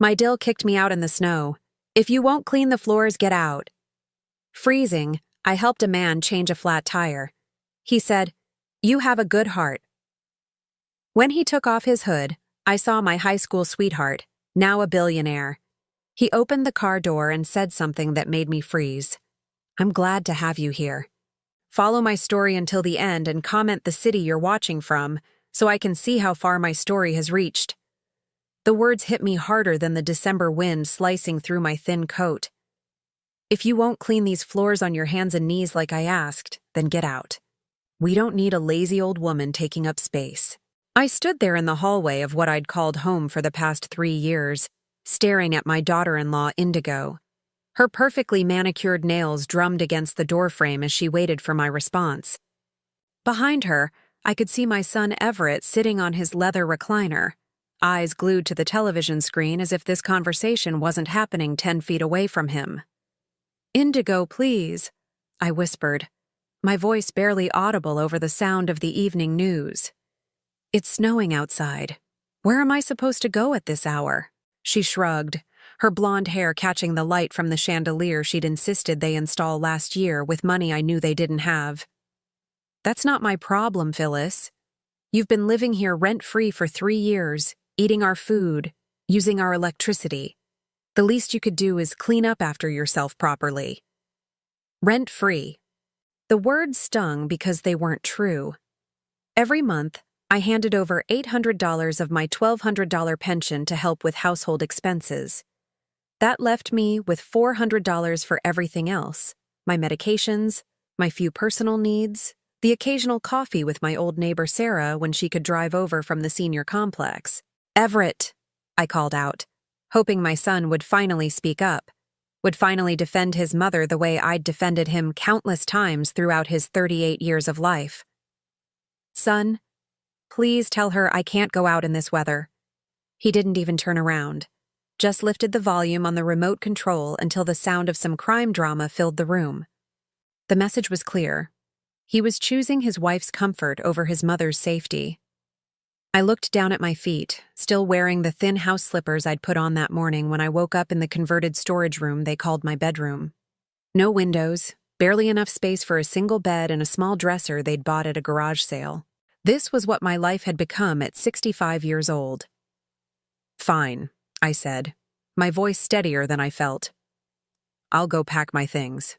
My DIL kicked me out in the snow. If you won't clean the floors, get out. Freezing, I helped a man change a flat tire. He said, "You have a good heart." When he took off his hood, I saw my high school sweetheart, now a billionaire. He opened the car door and said something that made me freeze. "I'm glad to have you here. Follow my story until the end and comment the city you're watching from so I can see how far my story has reached." The words hit me harder than the December wind slicing through my thin coat. If you won't clean these floors on your hands and knees like I asked, then get out. We don't need a lazy old woman taking up space. I stood there in the hallway of what I'd called home for the past 3 years, staring at my daughter-in-law, Indigo. Her perfectly manicured nails drummed against the doorframe as she waited for my response. Behind her, I could see my son Everett sitting on his leather recliner, eyes glued to the television screen as if this conversation wasn't happening 10 feet away from him. "Indigo, please," I whispered, my voice barely audible over the sound of the evening news. "It's snowing outside. Where am I supposed to go at this hour?" She shrugged, her blonde hair catching the light from the chandelier she'd insisted they install last year with money I knew they didn't have. "That's not my problem, Phyllis. You've been living here rent-free for 3 years, eating our food, using our electricity. The least you could do is clean up after yourself properly." Rent-free. The words stung because they weren't true. Every month, I handed over $800 of my $1,200 pension to help with household expenses. That left me with $400 for everything else: my medications, my few personal needs, the occasional coffee with my old neighbor Sarah when she could drive over from the senior complex. "Everett," I called out, hoping my son would finally speak up, would finally defend his mother the way I'd defended him countless times throughout his 38 years of life. "Son, please tell her I can't go out in this weather." He didn't even turn around, just lifted the volume on the remote control until the sound of some crime drama filled the room. The message was clear. He was choosing his wife's comfort over his mother's safety. I looked down at my feet, still wearing the thin house slippers I'd put on that morning when I woke up in the converted storage room they called my bedroom. No windows, barely enough space for a single bed and a small dresser they'd bought at a garage sale. This was what my life had become at 65 years old. "Fine," I said, my voice steadier than I felt. "I'll go pack my things."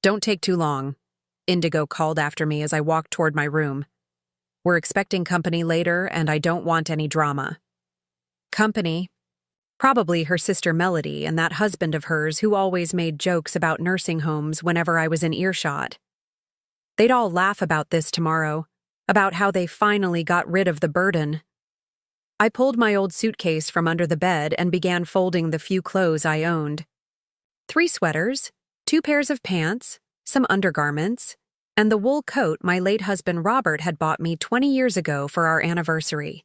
"Don't take too long," Indigo called after me as I walked toward my room. "We're expecting company later, and I don't want any drama." Company? Probably her sister Melody and that husband of hers who always made jokes about nursing homes whenever I was in earshot. They'd all laugh about this tomorrow, about how they finally got rid of the burden. I pulled my old suitcase from under the bed and began folding the few clothes I owned. 3 sweaters, 2 pairs of pants, some undergarments, and the wool coat my late husband Robert had bought me 20 years ago for our anniversary.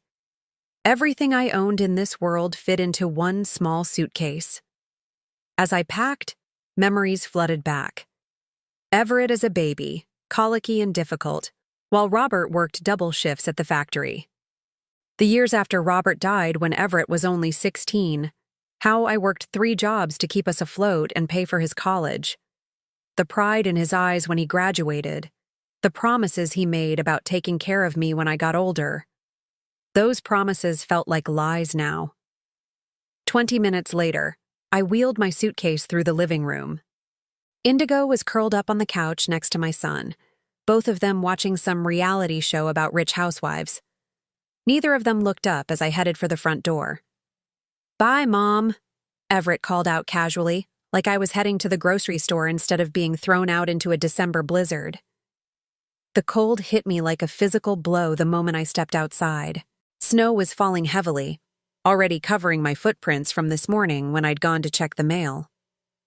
Everything I owned in this world fit into one small suitcase. As I packed, memories flooded back. Everett as a baby, colicky and difficult, while Robert worked double shifts at the factory. The years after Robert died when Everett was only 16, how I worked 3 jobs to keep us afloat and pay for his college. The pride in his eyes when he graduated, the promises he made about taking care of me when I got older. Those promises felt like lies now. 20 minutes later, I wheeled my suitcase through the living room. Indigo was curled up on the couch next to my son, both of them watching some reality show about rich housewives. Neither of them looked up as I headed for the front door. "Bye, Mom," Everett called out casually, like I was heading to the grocery store instead of being thrown out into a December blizzard. The cold hit me like a physical blow the moment I stepped outside. Snow was falling heavily, already covering my footprints from this morning when I'd gone to check the mail.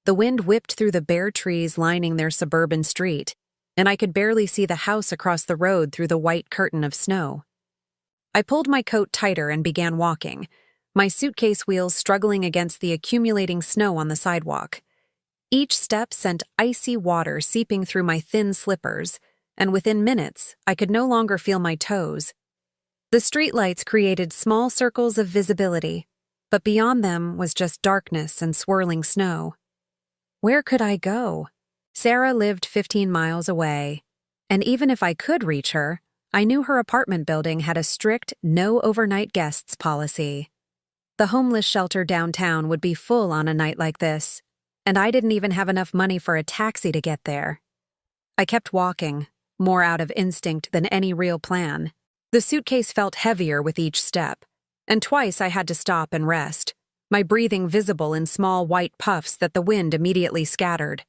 The wind whipped through the bare trees lining their suburban street, and I could barely see the house across the road through the white curtain of snow. I pulled my coat tighter and began walking, my suitcase wheels struggling against the accumulating snow on the sidewalk. Each step sent icy water seeping through my thin slippers, and within minutes, I could no longer feel my toes. The streetlights created small circles of visibility, but beyond them was just darkness and swirling snow. Where could I go? Sarah lived 15 miles away, and even if I could reach her, I knew her apartment building had a strict no overnight guests policy. The homeless shelter downtown would be full on a night like this, and I didn't even have enough money for a taxi to get there. I kept walking, more out of instinct than any real plan. The suitcase felt heavier with each step, and twice I had to stop and rest, my breathing visible in small white puffs that the wind immediately scattered.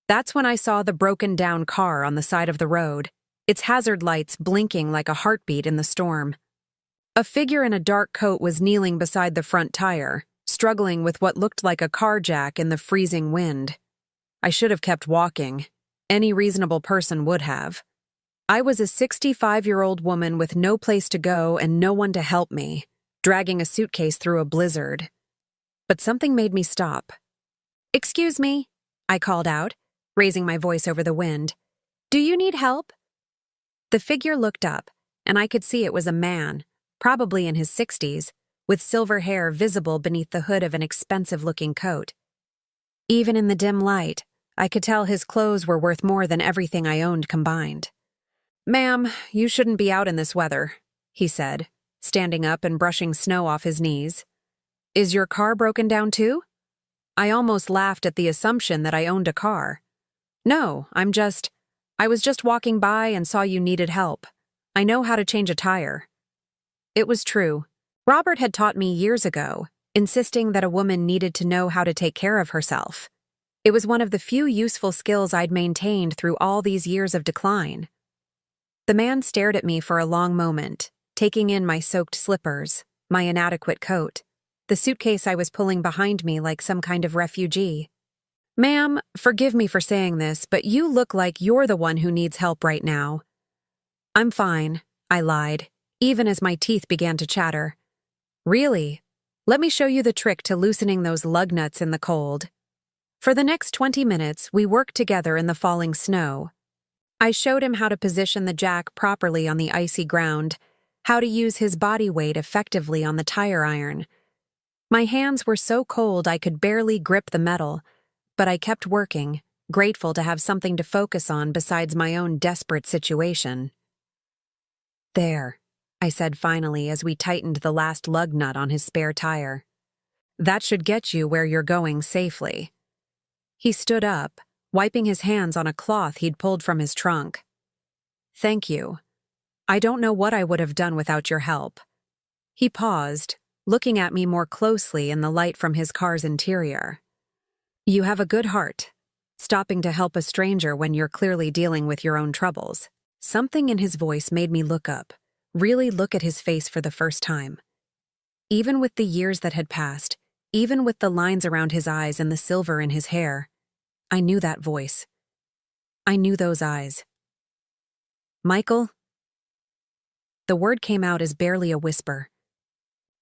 That's when I saw the broken-down car on the side of the road, its hazard lights blinking like a heartbeat in the storm. A figure in a dark coat was kneeling beside the front tire, struggling with what looked like a car jack in the freezing wind. I should have kept walking. Any reasonable person would have. I was a 65-year-old woman with no place to go and no one to help me, dragging a suitcase through a blizzard. But something made me stop. "Excuse me," I called out, raising my voice over the wind. "Do you need help?" The figure looked up, and I could see it was a man, probably in his 60s, with silver hair visible beneath the hood of an expensive-looking coat. Even in the dim light, I could tell his clothes were worth more than everything I owned combined. "Ma'am, you shouldn't be out in this weather," he said, standing up and brushing snow off his knees. "Is your car broken down too?" I almost laughed at the assumption that I owned a car. "No, I was just walking by and saw you needed help. I know how to change a tire." It was true. Robert had taught me years ago, insisting that a woman needed to know how to take care of herself. It was one of the few useful skills I'd maintained through all these years of decline. The man stared at me for a long moment, taking in my soaked slippers, my inadequate coat, the suitcase I was pulling behind me like some kind of refugee. "Ma'am, forgive me for saying this, but you look like you're the one who needs help right now." "I'm fine," I lied, even as my teeth began to chatter. "Really? Let me show you the trick to loosening those lug nuts in the cold." For the next 20 minutes, we worked together in the falling snow. I showed him how to position the jack properly on the icy ground, how to use his body weight effectively on the tire iron. My hands were so cold I could barely grip the metal, but I kept working, grateful to have something to focus on besides my own desperate situation. "There," I said finally as we tightened the last lug nut on his spare tire. "That should get you where you're going safely." He stood up, wiping his hands on a cloth he'd pulled from his trunk. "Thank you. I don't know what I would have done without your help." He paused, looking at me more closely in the light from his car's interior. "You have a good heart, stopping to help a stranger when you're clearly dealing with your own troubles." Something in his voice made me look up, really look at his face for the first time. Even with the years that had passed, even with the lines around his eyes and the silver in his hair, I knew that voice. I knew those eyes. "Michael?" The word came out as barely a whisper.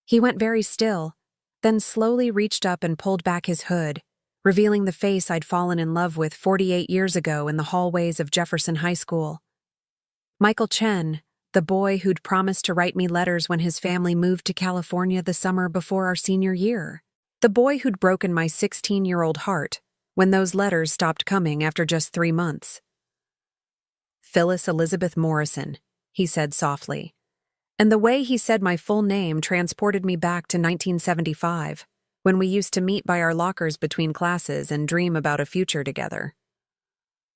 He went very still, then slowly reached up and pulled back his hood, revealing the face I'd fallen in love with 48 years ago in the hallways of Jefferson High School. Michael Chen, the boy who'd promised to write me letters when his family moved to California the summer before our senior year. The boy who'd broken my 16-year-old heart when those letters stopped coming after just 3 months. "Phyllis Elizabeth Morrison," he said softly. And the way he said my full name transported me back to 1975, when we used to meet by our lockers between classes and dream about a future together.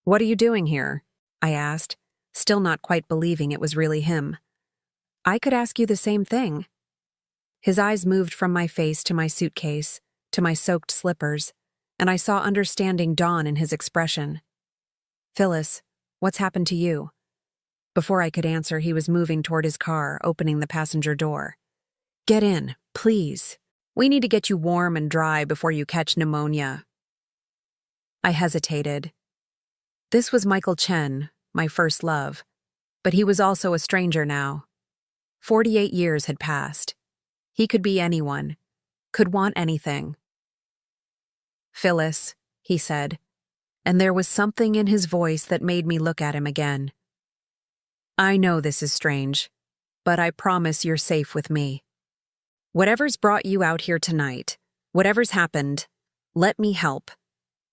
"What are you doing here?" I asked, still not quite believing it was really him. "I could ask you the same thing." His eyes moved from my face to my suitcase, to my soaked slippers, and I saw understanding dawn in his expression. "Phyllis, what's happened to you?" Before I could answer, he was moving toward his car, opening the passenger door. "Get in, please. We need to get you warm and dry before you catch pneumonia." I hesitated. This was Michael Chen, my first love, but he was also a stranger now. 48 years had passed. He could be anyone, could want anything. "Phyllis," he said, and there was something in his voice that made me look at him again. "I know this is strange, but I promise you're safe with me." Whatever's brought you out here tonight, whatever's happened, let me help.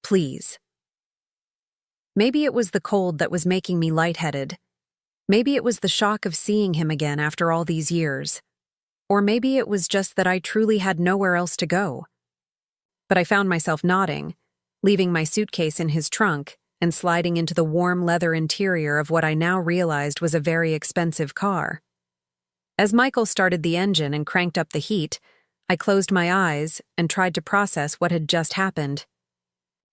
Please. Maybe it was the cold that was making me lightheaded. Maybe it was the shock of seeing him again after all these years. Or maybe it was just that I truly had nowhere else to go. But I found myself nodding, leaving my suitcase in his trunk and sliding into the warm leather interior of what I now realized was a very expensive car. As Michael started the engine and cranked up the heat, I closed my eyes and tried to process what had just happened.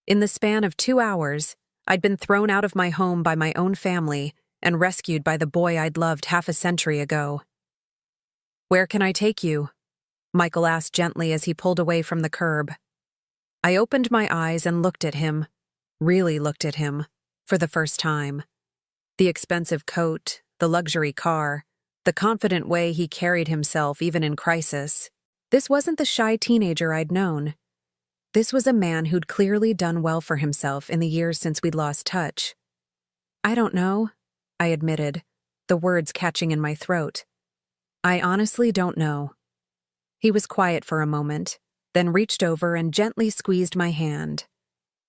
In the span of 2 hours, I'd been thrown out of my home by my own family and rescued by the boy I'd loved half a century ago. "Where can I take you?" Michael asked gently as he pulled away from the curb. I opened my eyes and looked at him, really looked at him, for the first time. The expensive coat, the luxury car, the confident way he carried himself even in crisis. This wasn't the shy teenager I'd known. This was a man who'd clearly done well for himself in the years since we'd lost touch. "I don't know," I admitted, the words catching in my throat. "I honestly don't know." He was quiet for a moment, then reached over and gently squeezed my hand.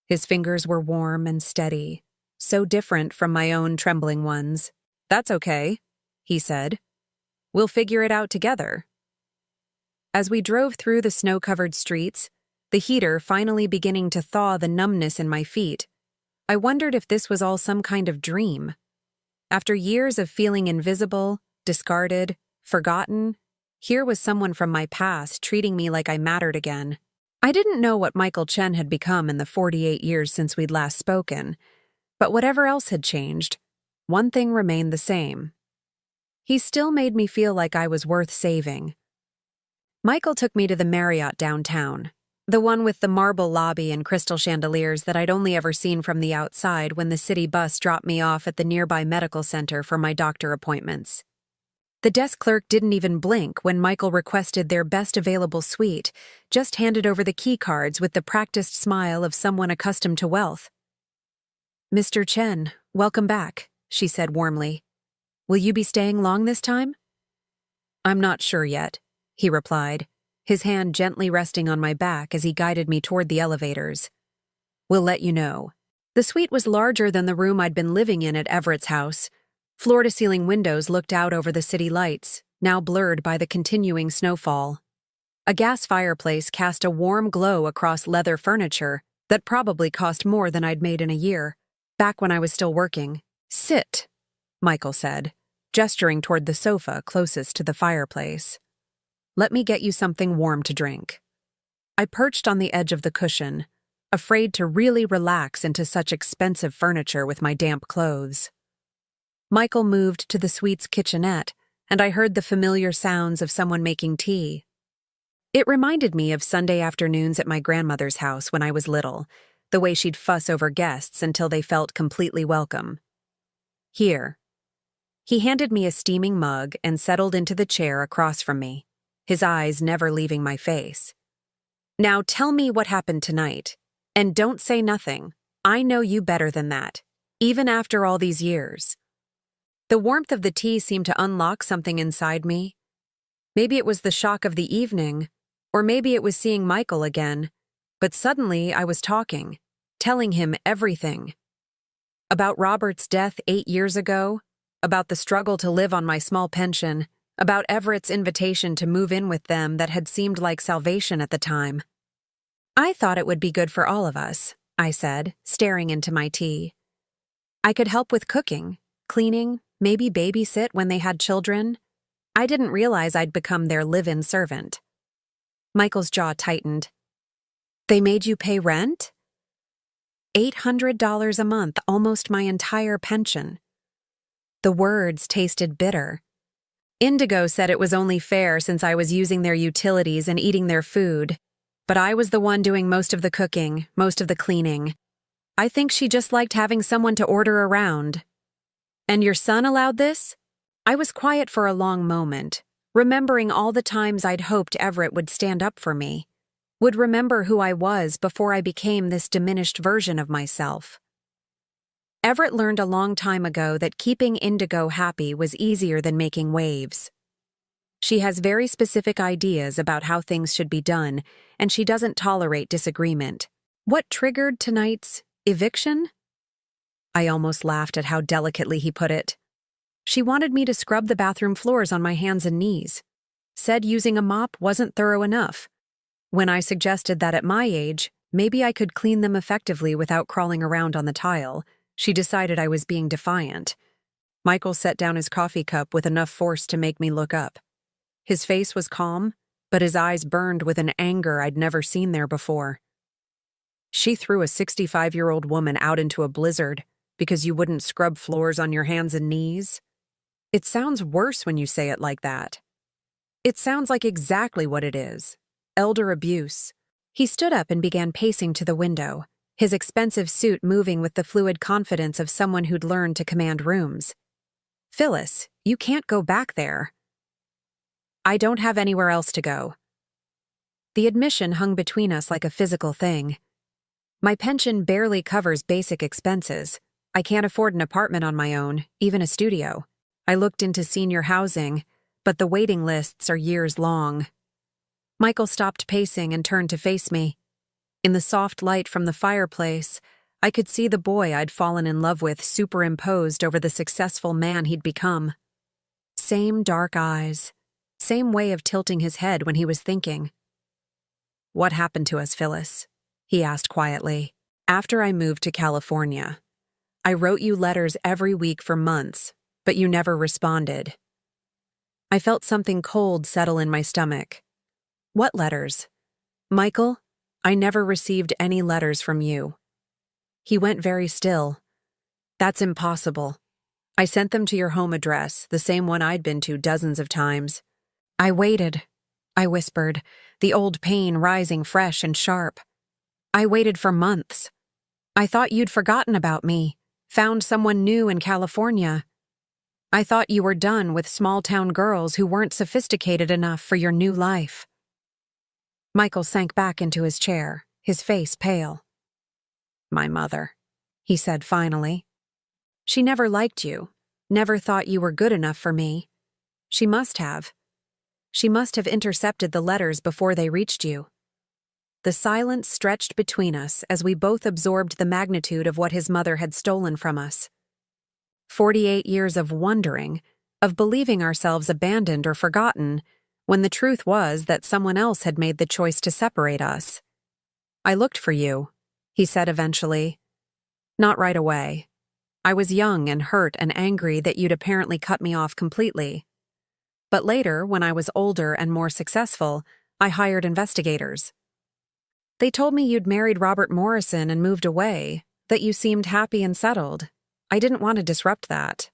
His fingers were warm and steady, so different from my own trembling ones. "That's okay," he said. "We'll figure it out together." As we drove through the snow-covered streets, the heater finally beginning to thaw the numbness in my feet, I wondered if this was all some kind of dream. After years of feeling invisible, discarded, forgotten, here was someone from my past treating me like I mattered again. I didn't know what Michael Chen had become in the 48 years since we'd last spoken, but whatever else had changed, one thing remained the same. He still made me feel like I was worth saving. Michael took me to the Marriott downtown, the one with the marble lobby and crystal chandeliers that I'd only ever seen from the outside when the city bus dropped me off at the nearby medical center for my doctor appointments. The desk clerk didn't even blink when Michael requested their best available suite, just handed over the key cards with the practiced smile of someone accustomed to wealth. "Mr. Chen, welcome back," she said warmly. "Will you be staying long this time?" "I'm not sure yet," he replied, his hand gently resting on my back as he guided me toward the elevators. "We'll let you know." The suite was larger than the room I'd been living in at Everett's house. Floor-to-ceiling windows looked out over the city lights, now blurred by the continuing snowfall. A gas fireplace cast a warm glow across leather furniture that probably cost more than I'd made in a year, back when I was still working. "Sit," Michael said, gesturing toward the sofa closest to the fireplace. "Let me get you something warm to drink." I perched on the edge of the cushion, afraid to really relax into such expensive furniture with my damp clothes. Michael moved to the suite's kitchenette, and I heard the familiar sounds of someone making tea. It reminded me of Sunday afternoons at my grandmother's house when I was little, the way she'd fuss over guests until they felt completely welcome. "Here." He handed me a steaming mug and settled into the chair across from me, his eyes never leaving my face. "Now tell me what happened tonight, and don't say nothing. I know you better than that, even after all these years." The warmth of the tea seemed to unlock something inside me. Maybe it was the shock of the evening, or maybe it was seeing Michael again, but suddenly I was talking, telling him everything. About Robert's death 8 years ago, about the struggle to live on my small pension, about Everett's invitation to move in with them that had seemed like salvation at the time. "I thought it would be good for all of us," I said, staring into my tea. "I could help with cooking, cleaning, maybe babysit when they had children. I didn't realize I'd become their live-in servant." Michael's jaw tightened. "They made you pay rent?" $800 a month, almost my entire pension. The words tasted bitter. Indigo said it was only fair since I was using their utilities and eating their food, but I was the one doing most of the cooking, most of the cleaning. I think she just liked having someone to order around. "And your son allowed this?" I was quiet for a long moment, remembering all the times I'd hoped Everett would stand up for me, would remember who I was before I became this diminished version of myself. Everett learned a long time ago that keeping Indigo happy was easier than making waves. She has very specific ideas about how things should be done, and she doesn't tolerate disagreement. What triggered tonight's eviction? I almost laughed at how delicately he put it. She wanted me to scrub the bathroom floors on my hands and knees. Said using a mop wasn't thorough enough. When I suggested that at my age, maybe I could clean them effectively without crawling around on the tile, she decided I was being defiant. Michael set down his coffee cup with enough force to make me look up. His face was calm, but his eyes burned with an anger I'd never seen there before. She threw a 65-year-old woman out into a blizzard because you wouldn't scrub floors on your hands and knees? It sounds worse when you say it like that. It sounds like exactly what it is. Elder abuse. He stood up and began pacing to the window, his expensive suit moving with the fluid confidence of someone who'd learned to command rooms. Phyllis, you can't go back there. I don't have anywhere else to go. The admission hung between us like a physical thing. My pension barely covers basic expenses. I can't afford an apartment on my own, even a studio. I looked into senior housing, but the waiting lists are years long. Michael stopped pacing and turned to face me. In the soft light from the fireplace, I could see the boy I'd fallen in love with superimposed over the successful man he'd become. Same dark eyes, same way of tilting his head when he was thinking. What happened to us, Phyllis? He asked quietly. After I moved to California, I wrote you letters every week for months, but you never responded. I felt something cold settle in my stomach. What letters? Michael, I never received any letters from you. He went very still. That's impossible. I sent them to your home address, the same one I'd been to dozens of times. I waited, I whispered, the old pain rising fresh and sharp. I waited for months. I thought you'd forgotten about me, found someone new in California. I thought you were done with small-town girls who weren't sophisticated enough for your new life. Michael sank back into his chair, his face pale. My mother, he said finally. She never liked you, never thought you were good enough for me. She must have. She must have intercepted the letters before they reached you. The silence stretched between us as we both absorbed the magnitude of what his mother had stolen from us. 48 years of wondering, of believing ourselves abandoned or forgotten, when the truth was that someone else had made the choice to separate us. I looked for you, he said eventually. Not right away. I was young and hurt and angry that you'd apparently cut me off completely. But later, when I was older and more successful, I hired investigators. They told me you'd married Robert Morrison and moved away, that you seemed happy and settled. I didn't want to disrupt that.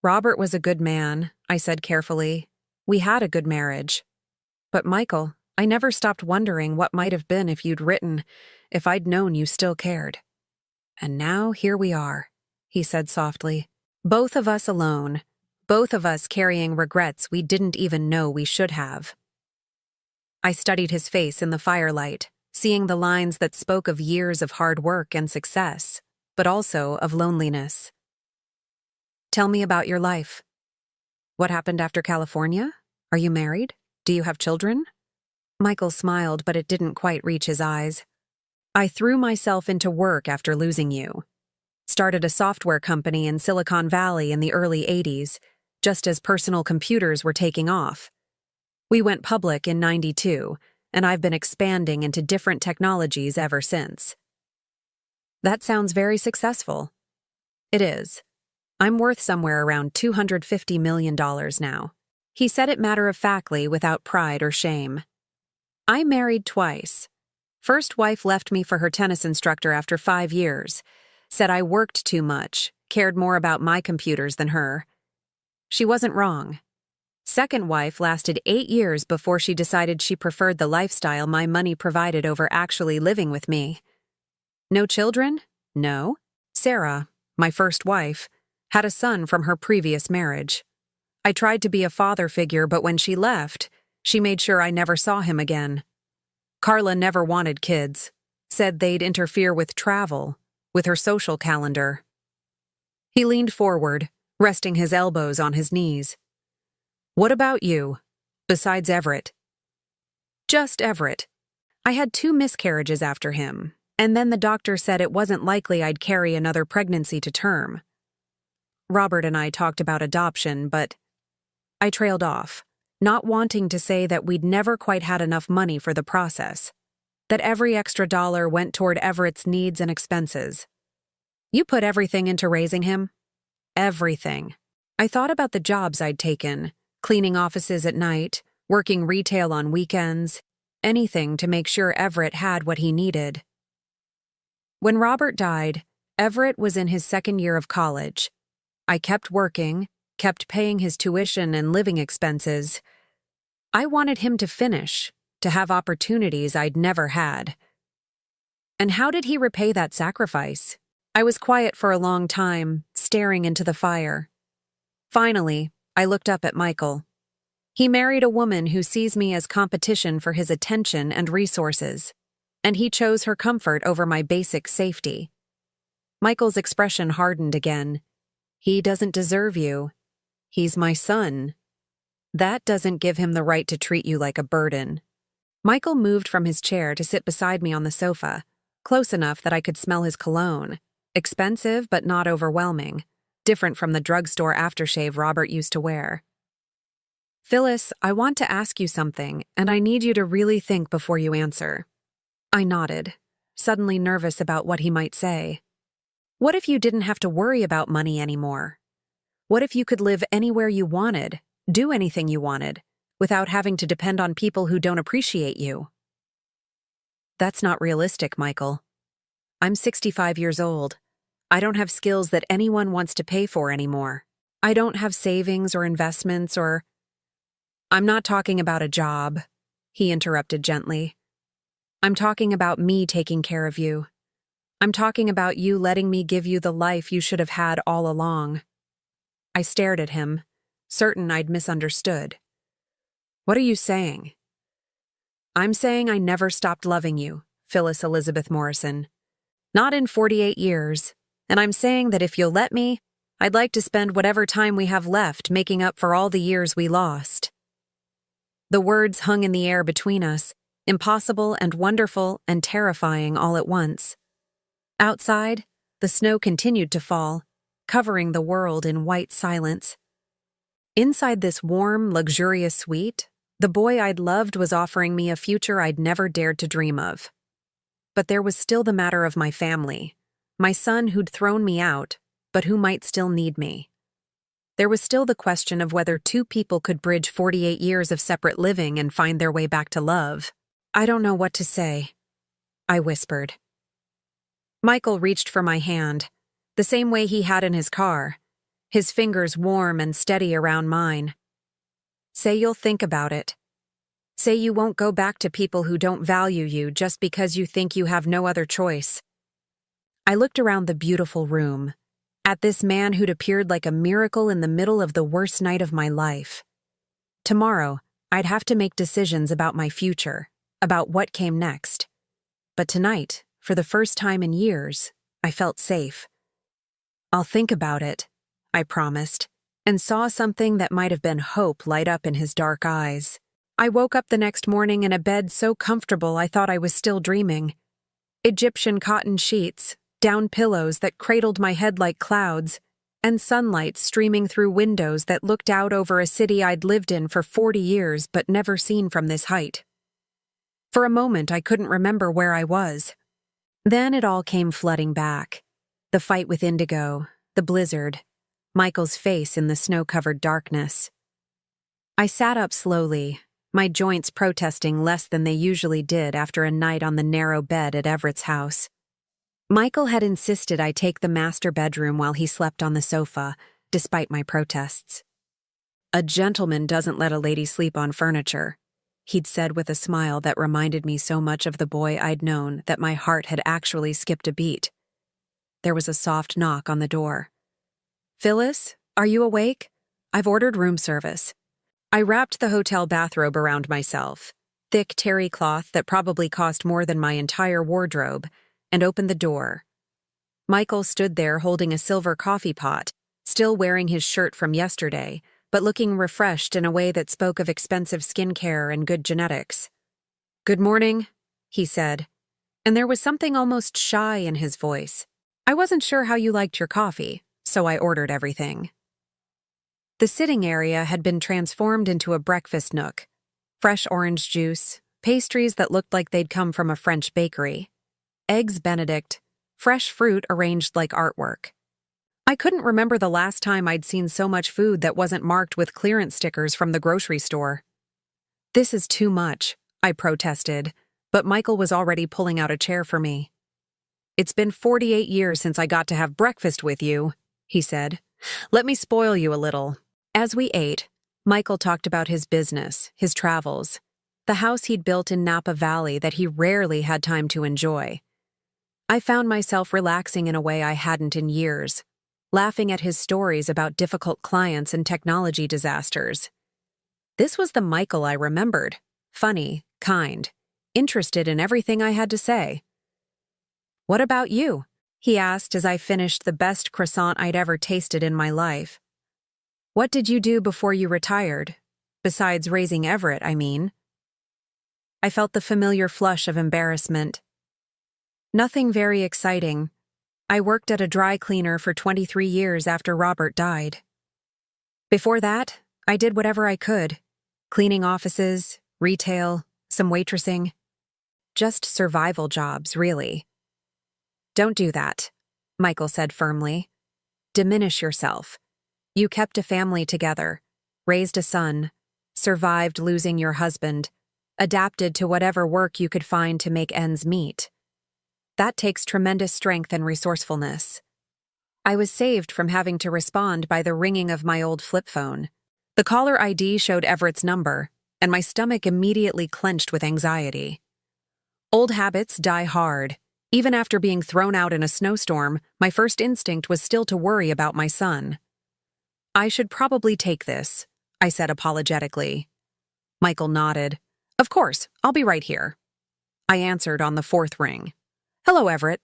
Robert was a good man, I said carefully. We had a good marriage. But Michael, I never stopped wondering what might have been if you'd written, if I'd known you still cared. And now here we are, he said softly. Both of us alone, both of us carrying regrets we didn't even know we should have. I studied his face in the firelight, seeing the lines that spoke of years of hard work and success, but also of loneliness. Tell me about your life. What happened after California? Are you married? Do you have children? Michael smiled, but it didn't quite reach his eyes. I threw myself into work after losing you. Started a software company in Silicon Valley in the early 80s, just as personal computers were taking off. We went public in '92, and I've been expanding into different technologies ever since. That sounds very successful. It is. I'm worth somewhere around $250 million now. He said it matter-of-factly without pride or shame. I married twice. First wife left me for her tennis instructor after 5 years. Said I worked too much, cared more about my computers than her. She wasn't wrong. Second wife lasted 8 years before she decided she preferred the lifestyle my money provided over actually living with me. No children? No. Sarah, my first wife, had a son from her previous marriage. I tried to be a father figure, but when she left, she made sure I never saw him again. Carla never wanted kids, said they'd interfere with travel, with her social calendar. He leaned forward, resting his elbows on his knees. What about you? Besides Everett? Just Everett. I had 2 miscarriages after him, and then the doctor said it wasn't likely I'd carry another pregnancy to term. Robert and I talked about adoption, but I trailed off, not wanting to say that we'd never quite had enough money for the process, that every extra dollar went toward Everett's needs and expenses. You put everything into raising him? Everything. I thought about the jobs I'd taken, cleaning offices at night, working retail on weekends, anything to make sure Everett had what he needed. When Robert died, Everett was in his 2nd year of college. I kept working, kept paying his tuition and living expenses. I wanted him to finish, to have opportunities I'd never had. And how did he repay that sacrifice? I was quiet for a long time, staring into the fire. Finally, I looked up at Michael. He married a woman who sees me as competition for his attention and resources, and he chose her comfort over my basic safety. Michael's expression hardened again. He doesn't deserve you. He's my son. That doesn't give him the right to treat you like a burden. Michael moved from his chair to sit beside me on the sofa, close enough that I could smell his cologne. Expensive but not overwhelming, different from the drugstore aftershave Robert used to wear. Phyllis, I want to ask you something, and I need you to really think before you answer. I nodded, suddenly nervous about what he might say. What if you didn't have to worry about money anymore? What if you could live anywhere you wanted, do anything you wanted, without having to depend on people who don't appreciate you? That's not realistic, Michael. I'm 65 years old. I don't have skills that anyone wants to pay for anymore. I don't have savings or investments or... I'm not talking about a job, he interrupted gently. I'm talking about me taking care of you. I'm talking about you letting me give you the life you should have had all along. I stared at him, certain I'd misunderstood. What are you saying? I'm saying I never stopped loving you, Phyllis Elizabeth Morrison. Not in 48 years, and I'm saying that if you'll let me, I'd like to spend whatever time we have left making up for all the years we lost. The words hung in the air between us, impossible and wonderful and terrifying all at once. Outside, the snow continued to fall, covering the world in white silence. Inside this warm, luxurious suite, the boy I'd loved was offering me a future I'd never dared to dream of. But there was still the matter of my family, my son who'd thrown me out, but who might still need me. There was still the question of whether 2 people could bridge 48 years of separate living and find their way back to love. I don't know what to say, I whispered. Michael reached for my hand, the same way he had in his car, his fingers warm and steady around mine. Say you'll think about it. Say you won't go back to people who don't value you just because you think you have no other choice. I looked around the beautiful room, at this man who'd appeared like a miracle in the middle of the worst night of my life. Tomorrow, I'd have to make decisions about my future, about what came next. But tonight, for the first time in years, I felt safe. I'll think about it, I promised, and saw something that might have been hope light up in his dark eyes. I woke up the next morning in a bed so comfortable I thought I was still dreaming. Egyptian cotton sheets, down pillows that cradled my head like clouds, and sunlight streaming through windows that looked out over a city I'd lived in for 40 years but never seen from this height. For a moment I couldn't remember where I was. Then it all came flooding back. The fight with Indigo, the blizzard, Michael's face in the snow-covered darkness. I sat up slowly, my joints protesting less than they usually did after a night on the narrow bed at Everett's house. Michael had insisted I take the master bedroom while he slept on the sofa, despite my protests. A gentleman doesn't let a lady sleep on furniture, he'd said with a smile that reminded me so much of the boy I'd known that my heart had actually skipped a beat. There was a soft knock on the door. Phyllis, are you awake? I've ordered room service. I wrapped the hotel bathrobe around myself, thick terry cloth that probably cost more than my entire wardrobe, and opened the door. Michael stood there holding a silver coffee pot, still wearing his shirt from yesterday, but looking refreshed in a way that spoke of expensive skincare and good genetics. "Good morning," he said, and there was something almost shy in his voice. "I wasn't sure how you liked your coffee, so I ordered everything." The sitting area had been transformed into a breakfast nook. Fresh orange juice, pastries that looked like they'd come from a French bakery, eggs Benedict, fresh fruit arranged like artwork. I couldn't remember the last time I'd seen so much food that wasn't marked with clearance stickers from the grocery store. "This is too much," I protested, but Michael was already pulling out a chair for me. "It's been 48 years since I got to have breakfast with you," he said. "Let me spoil you a little." As we ate, Michael talked about his business, his travels, the house he'd built in Napa Valley that he rarely had time to enjoy. I found myself relaxing in a way I hadn't in years, laughing at his stories about difficult clients and technology disasters. This was the Michael I remembered, funny, kind, interested in everything I had to say. "What about you?" he asked as I finished the best croissant I'd ever tasted in my life. "What did you do before you retired? Besides raising Everett, I mean." I felt the familiar flush of embarrassment. "Nothing very exciting. I worked at a dry cleaner for 23 years after Robert died. Before that, I did whatever I could. Cleaning offices, retail, some waitressing. Just survival jobs, really." "Don't do that," Michael said firmly. "Diminish yourself. You kept a family together, raised a son, survived losing your husband, adapted to whatever work you could find to make ends meet. That takes tremendous strength and resourcefulness." I was saved from having to respond by the ringing of my old flip phone. The caller ID showed Everett's number, and my stomach immediately clenched with anxiety. Old habits die hard. Even after being thrown out in a snowstorm, my first instinct was still to worry about my son. "I should probably take this," I said apologetically. Michael nodded. "Of course, I'll be right here." I answered on the fourth ring. "Hello, Everett."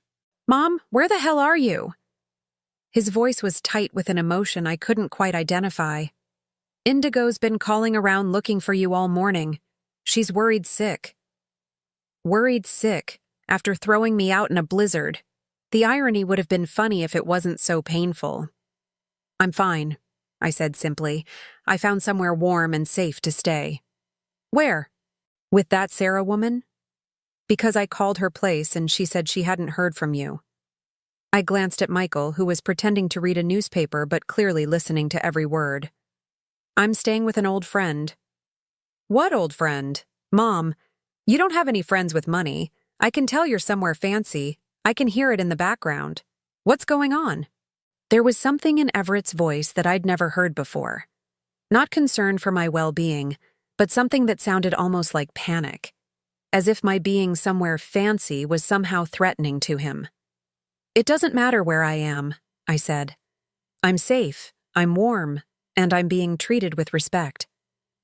"Mom, where the hell are you?" His voice was tight with an emotion I couldn't quite identify. "Indigo's been calling around looking for you all morning. She's worried sick." Worried sick, after throwing me out in a blizzard. The irony would have been funny if it wasn't so painful. "I'm fine," I said simply. "I found somewhere warm and safe to stay." "Where?" "With that Sarah woman?" "Because I called her place and she said she hadn't heard from you." I glanced at Michael, who was pretending to read a newspaper but clearly listening to every word. "I'm staying with an old friend." "What old friend?" "Mom, you don't have any friends with money. I can tell you're somewhere fancy. I can hear it in the background. What's going on?" There was something in Everett's voice that I'd never heard before. Not concern for my well-being, but something that sounded almost like panic, as if my being somewhere fancy was somehow threatening to him. "It doesn't matter where I am," I said. "I'm safe, I'm warm, and I'm being treated with respect.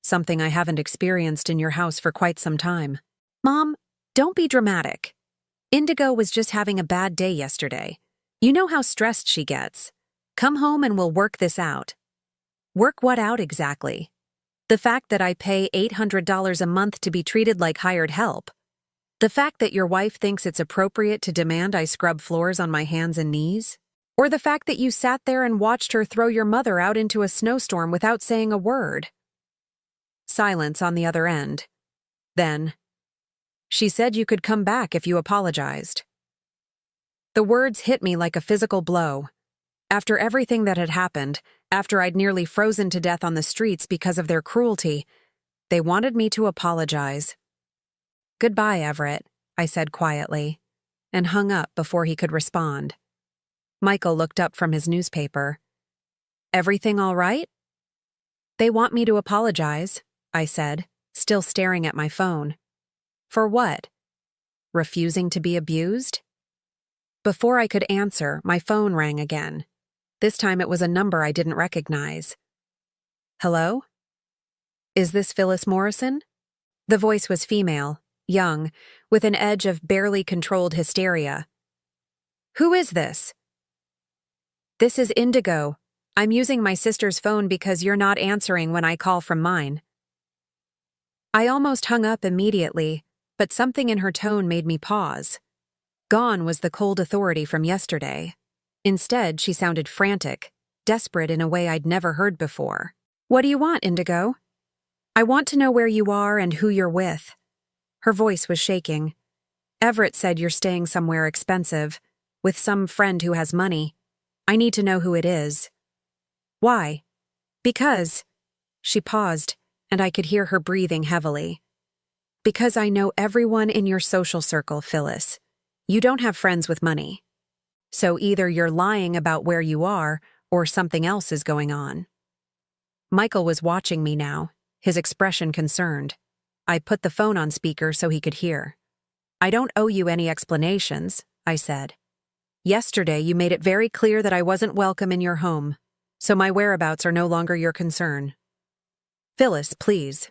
Something I haven't experienced in your house for quite some time." "Mom, don't be dramatic. Indigo was just having a bad day yesterday. You know how stressed she gets. Come home and we'll work this out." "Work what out exactly?" "The fact that I pay $800 a month to be treated like hired help. The fact that your wife thinks it's appropriate to demand I scrub floors on my hands and knees? Or the fact that you sat there and watched her throw your mother out into a snowstorm without saying a word?" Silence on the other end. Then, "She said you could come back if you apologized." The words hit me like a physical blow. After everything that had happened, after I'd nearly frozen to death on the streets because of their cruelty, they wanted me to apologize. "Goodbye, Everett," I said quietly, and hung up before he could respond. Michael looked up from his newspaper. "Everything all right?" "They want me to apologize," I said, still staring at my phone. "For what? Refusing to be abused?" Before I could answer, my phone rang again. This time it was a number I didn't recognize. "Hello? Is this Phyllis Morrison?" The voice was female, young, with an edge of barely controlled hysteria. "Who is this?" "This is Indigo. I'm using my sister's phone because you're not answering when I call from mine. I almost hung up immediately, but something in her tone made me pause. Gone was the cold authority from yesterday. Instead, she sounded frantic, desperate in a way I'd never heard before. What do you want, Indigo? I want to know where you are and who you're with. Her voice was shaking. Everett said you're staying somewhere expensive, with some friend who has money. I need to know who it is. Why? Because. She paused, and I could hear her breathing heavily. Because I know everyone in your social circle, Phyllis. You don't have friends with money. So either you're lying about where you are, or something else is going on. Michael was watching me now, his expression concerned. I put the phone on speaker so he could hear. I don't owe you any explanations, I said. Yesterday you made it very clear that I wasn't welcome in your home, so my whereabouts are no longer your concern. Phyllis, please.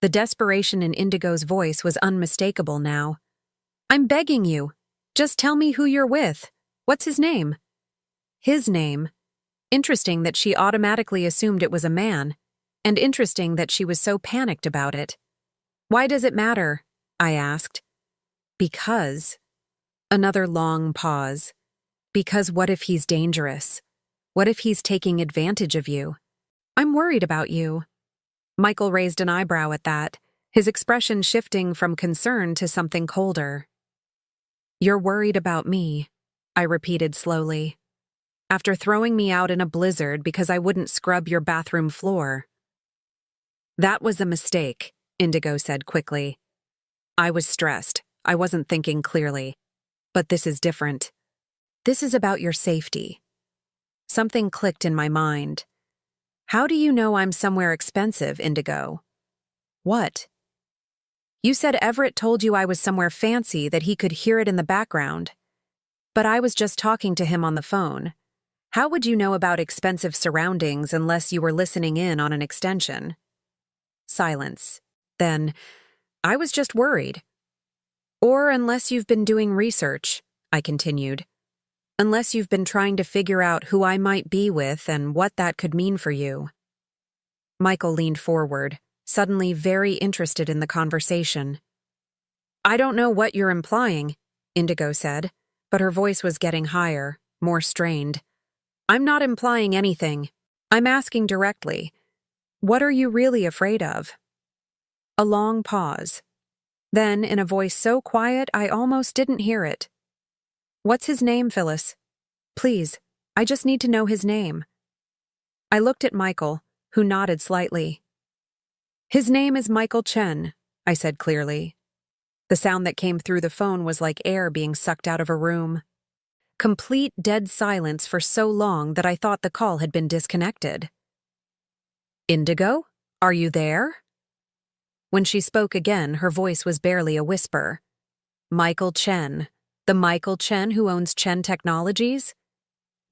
The desperation in Indigo's voice was unmistakable now. I'm begging you. Just tell me who you're with. What's his name? His name. Interesting that she automatically assumed it was a man, and interesting that she was so panicked about it. Why does it matter? I asked. Because. Another long pause. Because what if he's dangerous? What if he's taking advantage of you? I'm worried about you. Michael raised an eyebrow at that, his expression shifting from concern to something colder. You're worried about me, I repeated slowly. After throwing me out in a blizzard because I wouldn't scrub your bathroom floor. That was a mistake, Indigo said quickly. I was stressed. I wasn't thinking clearly. But this is different. This is about your safety. Something clicked in my mind. How do you know I'm somewhere expensive, Indigo? What? You said Everett told you I was somewhere fancy, that he could hear it in the background. But I was just talking to him on the phone. How would you know about expensive surroundings unless you were listening in on an extension? Silence. Then, I was just worried. Or unless you've been doing research, I continued. Unless you've been trying to figure out who I might be with and what that could mean for you. Michael leaned forward, suddenly very interested in the conversation. I don't know what you're implying, Indigo said, but her voice was getting higher, more strained. I'm not implying anything. I'm asking directly. What are you really afraid of? A long pause. Then, in a voice so quiet I almost didn't hear it. What's his name, Phyllis? Please, I just need to know his name. I looked at Michael, who nodded slightly. His name is Michael Chen, I said clearly. The sound that came through the phone was like air being sucked out of a room. Complete dead silence for so long that I thought the call had been disconnected. Indigo, are you there? When she spoke again, her voice was barely a whisper. Michael Chen. The Michael Chen who owns Chen Technologies?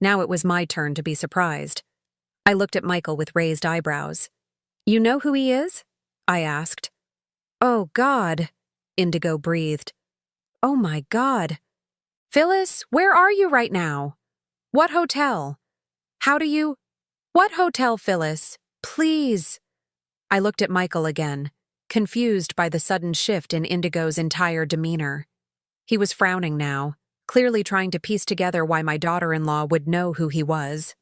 Now it was my turn to be surprised. I looked at Michael with raised eyebrows. You know who he is? I asked. Oh, God, Indigo breathed. Oh, my God. Phyllis, where are you right now? What hotel? How do you... What hotel, Phyllis? Please. I looked at Michael again, confused by the sudden shift in Indigo's entire demeanor. He was frowning now, clearly trying to piece together why my daughter-in-law would know who he was.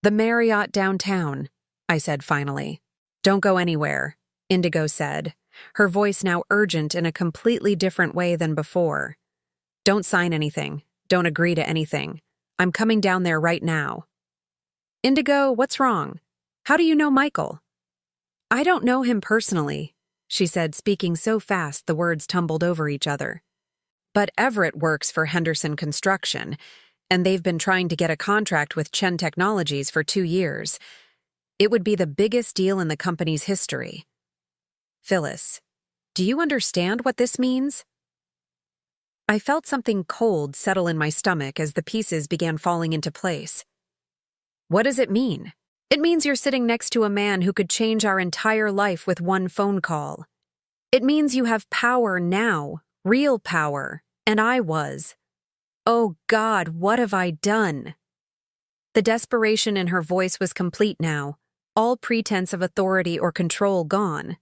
The Marriott downtown, I said finally. Don't go anywhere, Indigo said, her voice now urgent in a completely different way than before. Don't sign anything. Don't agree to anything. I'm coming down there right now. Indigo, what's wrong? How do you know Michael? I don't know him personally, she said, speaking so fast the words tumbled over each other. But Everett works for Henderson Construction, and they've been trying to get a contract with Chen Technologies for 2 years. It would be the biggest deal in the company's history. Phyllis, do you understand what this means? I felt something cold settle in my stomach as the pieces began falling into place. What does it mean? It means you're sitting next to a man who could change our entire life with one phone call. It means you have power now, real power, and I was. Oh God, what have I done? The desperation in her voice was complete now, all pretense of authority or control gone.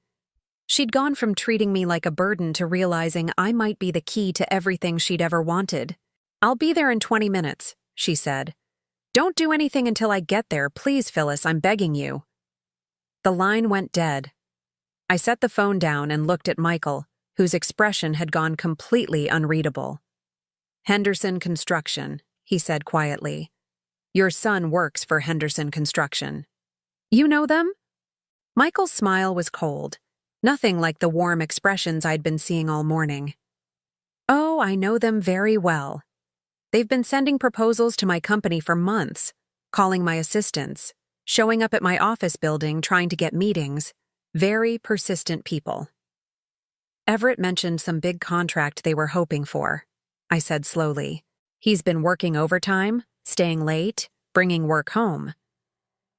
She'd gone from treating me like a burden to realizing I might be the key to everything she'd ever wanted. "I'll be there in 20 minutes, she said. "Don't do anything until I get there, please, Phyllis, I'm begging you." The line went dead. I set the phone down and looked at Michael, whose expression had gone completely unreadable. "Henderson Construction," he said quietly. "Your son works for Henderson Construction." "You know them?" Michael's smile was cold, nothing like the warm expressions I'd been seeing all morning. "Oh, I know them very well. They've been sending proposals to my company for months, calling my assistants, showing up at my office building trying to get meetings. Very persistent people." "Everett mentioned some big contract they were hoping for," I said slowly. "He's been working overtime, staying late, bringing work home.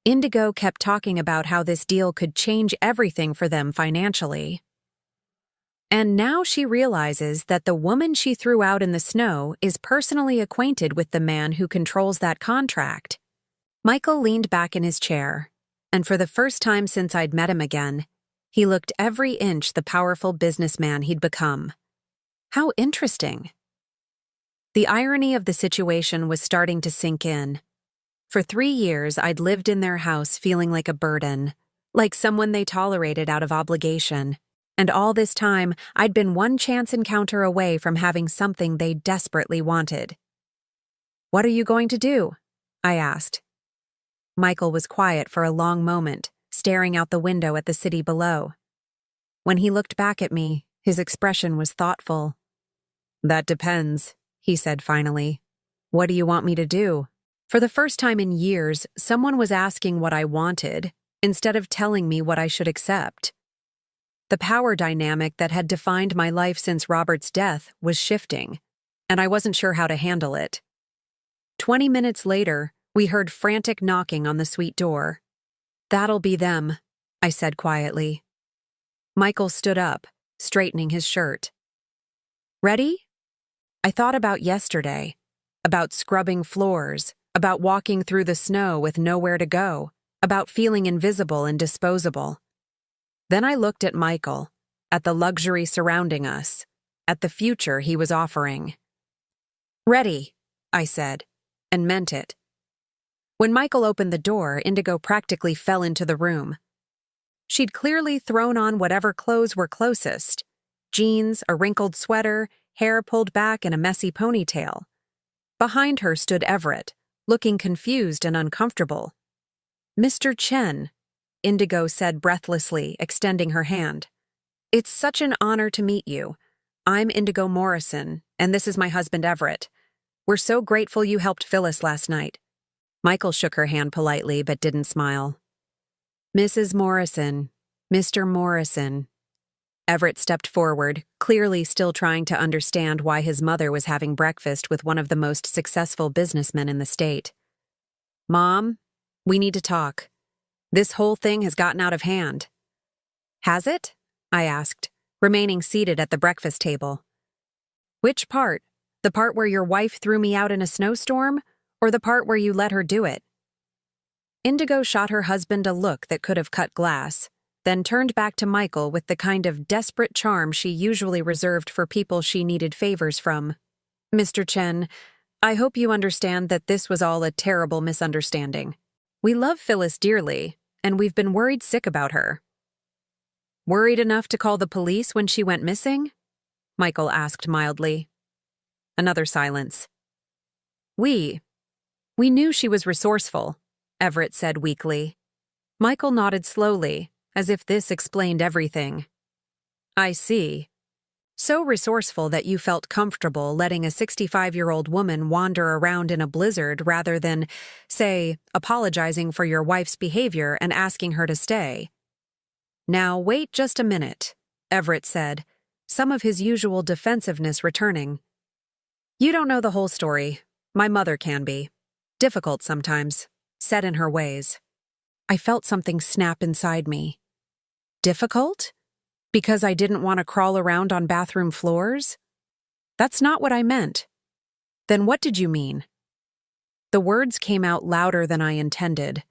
Indigo kept talking about how this deal could change everything for them financially. And now she realizes that the woman she threw out in the snow is personally acquainted with the man who controls that contract." Michael leaned back in his chair, and for the first time since I'd met him again, he looked every inch the powerful businessman he'd become. How interesting. The irony of the situation was starting to sink in. For 3 years, I'd lived in their house feeling like a burden, like someone they tolerated out of obligation. And all this time, I'd been one chance encounter away from having something they desperately wanted. "What are you going to do?" I asked. Michael was quiet for a long moment, staring out the window at the city below. When he looked back at me, his expression was thoughtful. "That depends," he said finally. "What do you want me to do?" For the first time in years, someone was asking what I wanted, instead of telling me what I should accept. The power dynamic that had defined my life since Robert's death was shifting, and I wasn't sure how to handle it. 20 minutes later, we heard frantic knocking on the suite door. "That'll be them," I said quietly. Michael stood up, straightening his shirt. "Ready?" I thought about yesterday, about scrubbing floors, about walking through the snow with nowhere to go, about feeling invisible and disposable. Then I looked at Michael, at the luxury surrounding us, at the future he was offering. "Ready," I said, and meant it. When Michael opened the door, Indigo practically fell into the room. She'd clearly thrown on whatever clothes were closest: jeans, a wrinkled sweater, hair pulled back in a messy ponytail. Behind her stood Everett, looking confused and uncomfortable. "Mr. Chen," Indigo said breathlessly, extending her hand. "It's such an honor to meet you. I'm Indigo Morrison, and this is my husband Everett. We're so grateful you helped Phyllis last night." Michael shook her hand politely but didn't smile. "Mrs. Morrison, Mr. Morrison." Everett stepped forward, clearly still trying to understand why his mother was having breakfast with one of the most successful businessmen in the state. "Mom, we need to talk. This whole thing has gotten out of hand." "Has it?" I asked, remaining seated at the breakfast table. "Which part? The part where your wife threw me out in a snowstorm, or the part where you let her do it?" Indigo shot her husband a look that could have cut glass, then turned back to Michael with the kind of desperate charm she usually reserved for people she needed favors from. "Mr. Chen, I hope you understand that this was all a terrible misunderstanding. We love Phyllis dearly, and we've been worried sick about her." "Worried enough to call the police when she went missing?" Michael asked mildly. Another silence. We knew she was resourceful," Everett said weakly. Michael nodded slowly, as if this explained everything. "I see. So resourceful that you felt comfortable letting a 65-year-old woman wander around in a blizzard rather than, say, apologizing for your wife's behavior and asking her to stay." "Now wait just a minute," Everett said, some of his usual defensiveness returning. "You don't know the whole story. My mother can be. Difficult sometimes, set in her ways." I felt something snap inside me. Difficult? Because I didn't want to crawl around on bathroom floors? That's not what I meant. Then what did you mean? The words came out louder than I intended,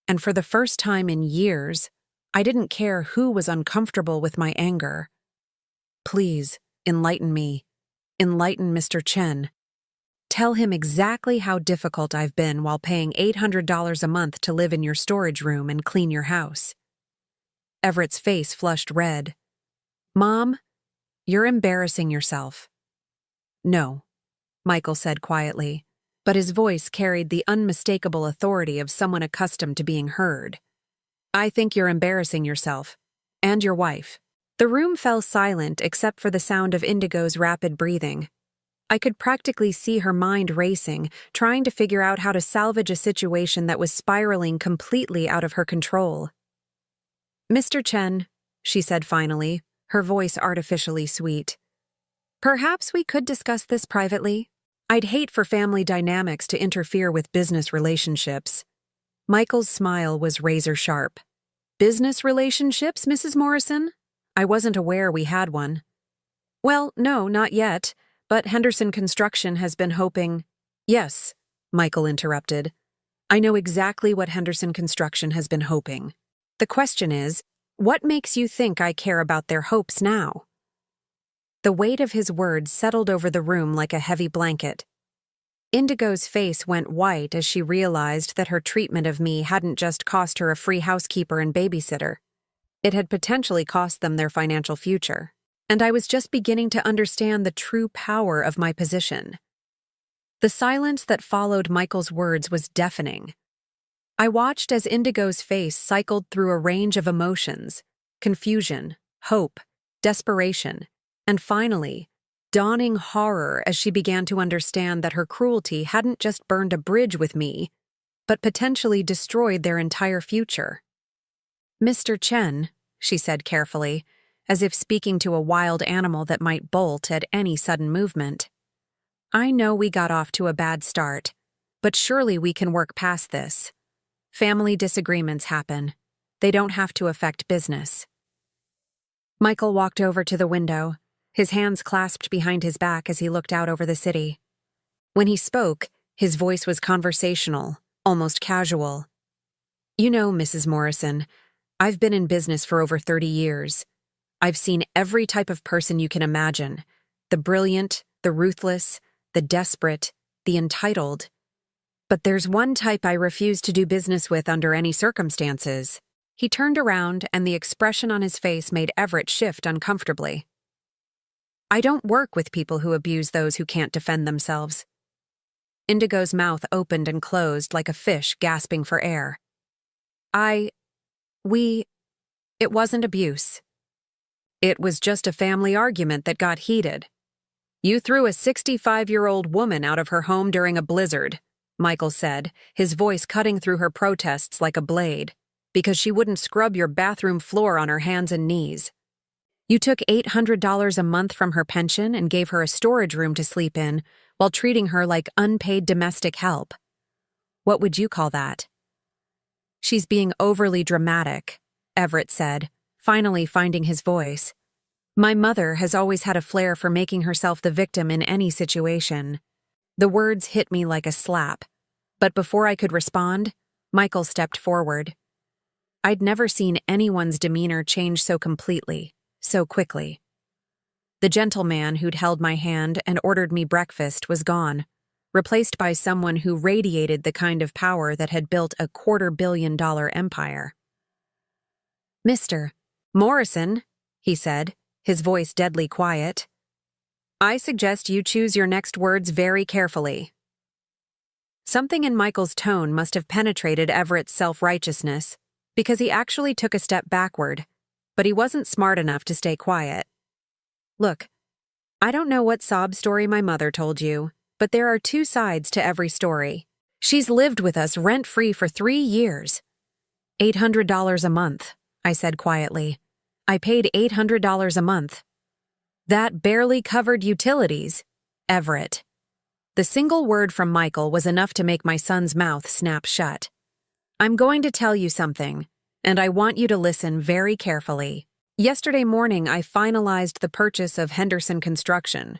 and for the first time in years, I didn't care who was uncomfortable with my anger. Please, enlighten me. Enlighten Mr. Chen. Tell him exactly how difficult I've been while paying $800 a month to live in your storage room and clean your house. Everett's face flushed red. Mom, you're embarrassing yourself. No, Michael said quietly, but his voice carried the unmistakable authority of someone accustomed to being heard. I think you're embarrassing yourself. And your wife. The room fell silent except for the sound of Indigo's rapid breathing. I could practically see her mind racing, trying to figure out how to salvage a situation that was spiraling completely out of her control. Mr. Chen, she said finally, her voice artificially sweet. Perhaps we could discuss this privately. I'd hate for family dynamics to interfere with business relationships. Michael's smile was razor-sharp. Business relationships, Mrs. Morrison? I wasn't aware we had one. Well, no, not yet, but Henderson Construction has been hoping— Yes, Michael interrupted. I know exactly what Henderson Construction has been hoping. The question is, what makes you think I care about their hopes now? The weight of his words settled over the room like a heavy blanket. Indigo's face went white as she realized that her treatment of me hadn't just cost her a free housekeeper and babysitter. It had potentially cost them their financial future, and I was just beginning to understand the true power of my position. The silence that followed Michael's words was deafening. I watched as Indigo's face cycled through a range of emotions: confusion, hope, desperation, and finally, dawning horror as she began to understand that her cruelty hadn't just burned a bridge with me, but potentially destroyed their entire future. Mr. Chen, she said carefully, as if speaking to a wild animal that might bolt at any sudden movement. I know we got off to a bad start, but surely we can work past this. Family disagreements happen. They don't have to affect business. Michael walked over to the window, his hands clasped behind his back as he looked out over the city. When he spoke, his voice was conversational, almost casual. You know, Mrs. Morrison, I've been in business for over 30 years. I've seen every type of person you can imagine: the brilliant, the ruthless, the desperate, the entitled. But there's one type I refuse to do business with under any circumstances. He turned around, and the expression on his face made Everett shift uncomfortably. I don't work with people who abuse those who can't defend themselves. Indigo's mouth opened and closed like a fish gasping for air. It wasn't abuse. It was just a family argument that got heated. You threw a 65-year-old woman out of her home during a blizzard, Michael said, his voice cutting through her protests like a blade, because she wouldn't scrub your bathroom floor on her hands and knees. You took $800 a month from her pension and gave her a storage room to sleep in while treating her like unpaid domestic help. What would you call that? She's being overly dramatic, Everett said, finally finding his voice. My mother has always had a flair for making herself the victim in any situation. The words hit me like a slap, but before I could respond, Michael stepped forward. I'd never seen anyone's demeanor change so completely, so quickly. The gentleman who'd held my hand and ordered me breakfast was gone, replaced by someone who radiated the kind of power that had built a $250 million empire. Mr. Morrison, he said, his voice deadly quiet, I suggest you choose your next words very carefully. Something in Michael's tone must have penetrated Everett's self-righteousness, because he actually took a step backward, but he wasn't smart enough to stay quiet. Look, I don't know what sob story my mother told you, but there are two sides to every story. She's lived with us rent-free for 3 years. $800 a month, I said quietly. I paid $800 a month. That barely covered utilities, Everett. The single word from Michael was enough to make my son's mouth snap shut. I'm going to tell you something, and I want you to listen very carefully. Yesterday morning, I finalized the purchase of Henderson Construction.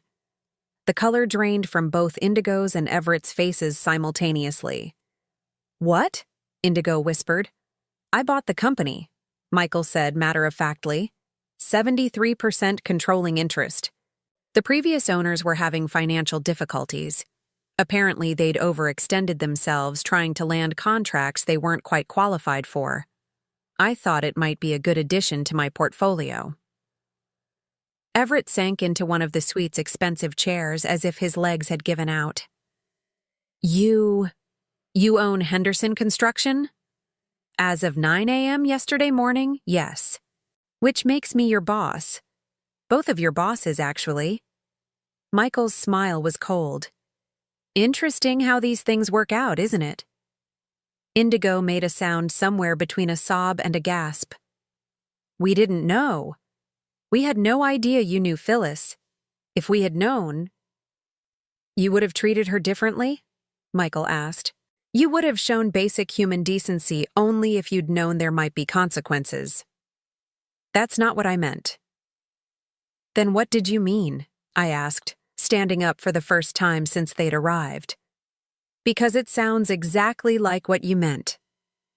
The color drained from both Indigo's and Everett's faces simultaneously. "What?" Indigo whispered. "I bought the company," Michael said matter-of-factly. 73% controlling interest. The previous owners were having financial difficulties. Apparently, they'd overextended themselves trying to land contracts they weren't quite qualified for. I thought it might be a good addition to my portfolio. Everett sank into one of the suite's expensive chairs as if his legs had given out. You own Henderson Construction?" "As of 9 a.m. yesterday morning, yes. Which makes me your boss. Both of your bosses, actually." Michael's smile was cold. "Interesting how these things work out, isn't it?" Indigo made a sound somewhere between a sob and a gasp. "We didn't know. We had no idea you knew Phyllis. If we had known—" "You would have treated her differently?" Michael asked. "You would have shown basic human decency only if you'd known there might be consequences." "That's not what I meant." "Then what did you mean?" I asked, standing up for the first time since they'd arrived. "Because it sounds exactly like what you meant.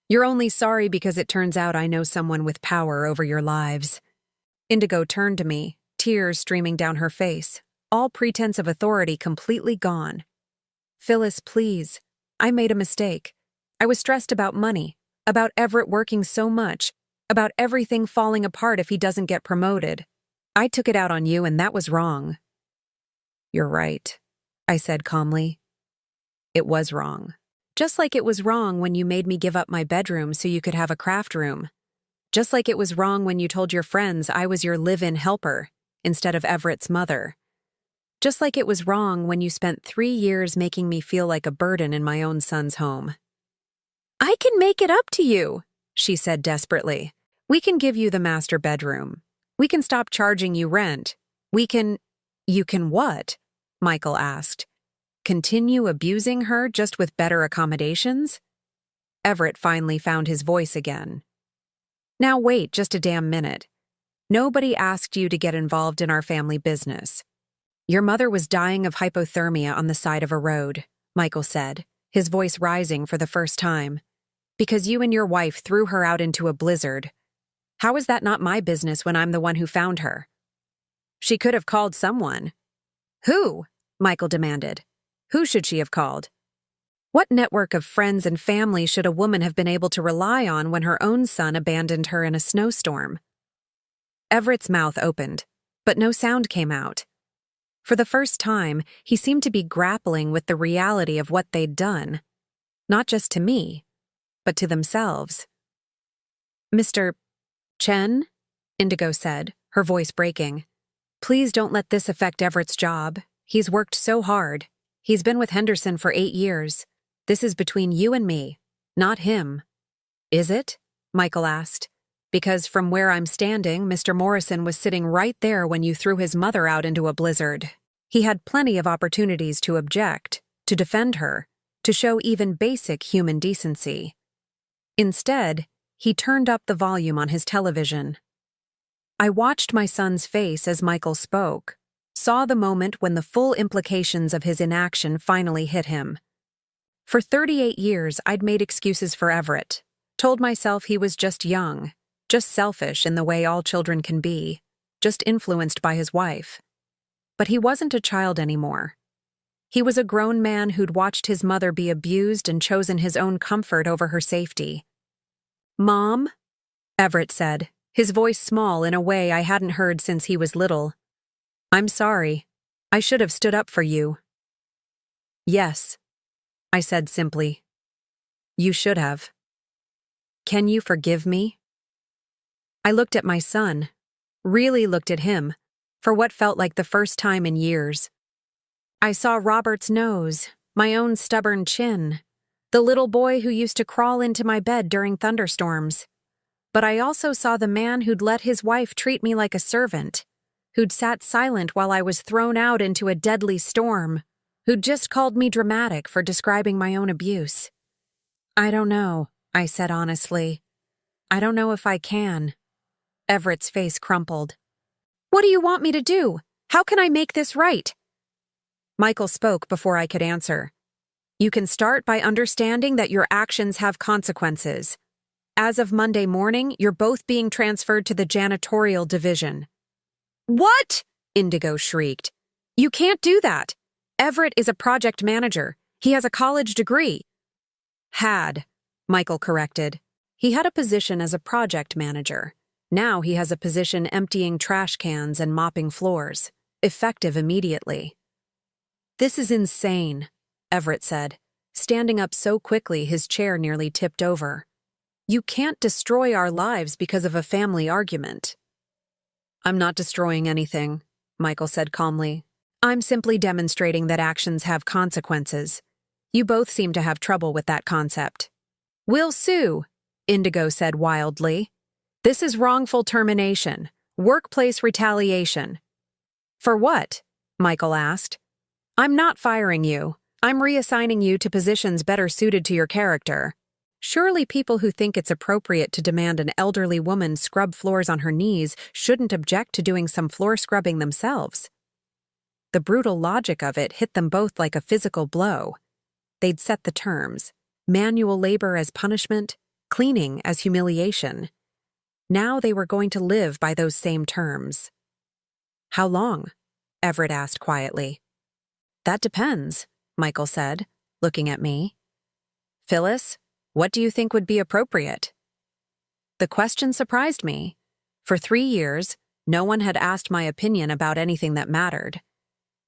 You're only sorry because it turns out I know someone with power over your lives." Indigo turned to me, tears streaming down her face, all pretense of authority completely gone. "Phyllis, please. I made a mistake. I was stressed about money, about Everett working so much, about everything falling apart if he doesn't get promoted. I took it out on you and that was wrong." "You're right," I said calmly. "It was wrong. Just like it was wrong when you made me give up my bedroom so you could have a craft room. Just like it was wrong when you told your friends I was your live-in helper instead of Everett's mother. Just like it was wrong when you spent 3 years making me feel like a burden in my own son's home." "I can make it up to you," she said desperately. "We can give you the master bedroom. We can stop charging you rent. We can—" "You can what?" Michael asked. "Continue abusing her just with better accommodations?" Everett finally found his voice again. "Now wait just a damn minute. Nobody asked you to get involved in our family business. Your mother was dying of hypothermia on the side of a road," Michael said, his voice rising for the first time. "Because you and your wife threw her out into a blizzard. How is that not my business when I'm the one who found her?" "She could have called someone." "Who?" Michael demanded. "Who should she have called? What network of friends and family should a woman have been able to rely on when her own son abandoned her in a snowstorm?" Everett's mouth opened, but no sound came out. For the first time, he seemed to be grappling with the reality of what they'd done. Not just to me, but to themselves. "Mr. Chen?" Indigo said, her voice breaking. "Please don't let this affect Everett's job. He's worked so hard. He's been with Henderson for 8 years. This is between you and me, not him." "Is it?" Michael asked. "Because from where I'm standing, Mr. Morrison was sitting right there when you threw his mother out into a blizzard. He had plenty of opportunities to object, to defend her, to show even basic human decency. Instead, he turned up the volume on his television." I watched my son's face as Michael spoke, saw the moment when the full implications of his inaction finally hit him. For 38 years, I'd made excuses for Everett, told myself he was just young, just selfish in the way all children can be, just influenced by his wife. But he wasn't a child anymore. He was a grown man who'd watched his mother be abused and chosen his own comfort over her safety. "Mom?" Everett said, his voice small in a way I hadn't heard since he was little. "I'm sorry. I should have stood up for you." "Yes," I said simply. "You should have. Can you forgive me?" I looked at my son, really looked at him, for what felt like the first time in years. I saw Robert's nose, my own stubborn chin, the little boy who used to crawl into my bed during thunderstorms. But I also saw the man who'd let his wife treat me like a servant, who'd sat silent while I was thrown out into a deadly storm, who'd just called me dramatic for describing my own abuse. "I don't know," I said honestly. "I don't know if I can." Everett's face crumpled. "What do you want me to do? How can I make this right?" Michael spoke before I could answer. You can start by understanding that your actions have consequences. As of Monday morning, you're both being transferred to the janitorial division. What? Indigo shrieked. You can't do that. Everett is a project manager. He has a college degree. Had, Michael corrected. He had a position as a project manager. Now he has a position emptying trash cans and mopping floors, effective immediately. This is insane, Everett said, standing up so quickly his chair nearly tipped over. You can't destroy our lives because of a family argument. I'm not destroying anything, Michael said calmly. I'm simply demonstrating that actions have consequences. You both seem to have trouble with that concept. We'll sue, Indigo said wildly. This is wrongful termination, workplace retaliation. For what? Michael asked. I'm not firing you. I'm reassigning you to positions better suited to your character. Surely people who think it's appropriate to demand an elderly woman scrub floors on her knees shouldn't object to doing some floor scrubbing themselves. The brutal logic of it hit them both like a physical blow. They'd set the terms: manual labor as punishment, cleaning as humiliation. Now they were going to live by those same terms. How long? Everett asked quietly. That depends, Michael said, looking at me. Phyllis, what do you think would be appropriate? The question surprised me. For 3 years, no one had asked my opinion about anything that mattered.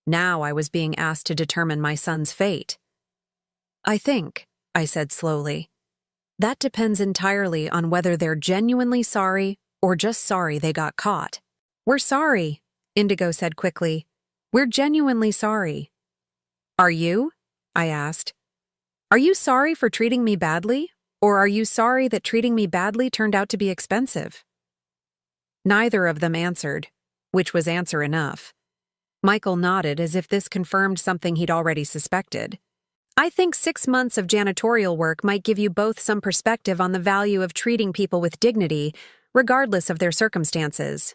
Now I was being asked to determine my son's fate. I think, I said slowly, that depends entirely on whether they're genuinely sorry or just sorry they got caught. We're sorry, Indigo said quickly. We're genuinely sorry. Are you? I asked. Are you sorry for treating me badly, or are you sorry that treating me badly turned out to be expensive? Neither of them answered, which was answer enough. Michael nodded as if this confirmed something he'd already suspected. I think 6 months of janitorial work might give you both some perspective on the value of treating people with dignity, regardless of their circumstances.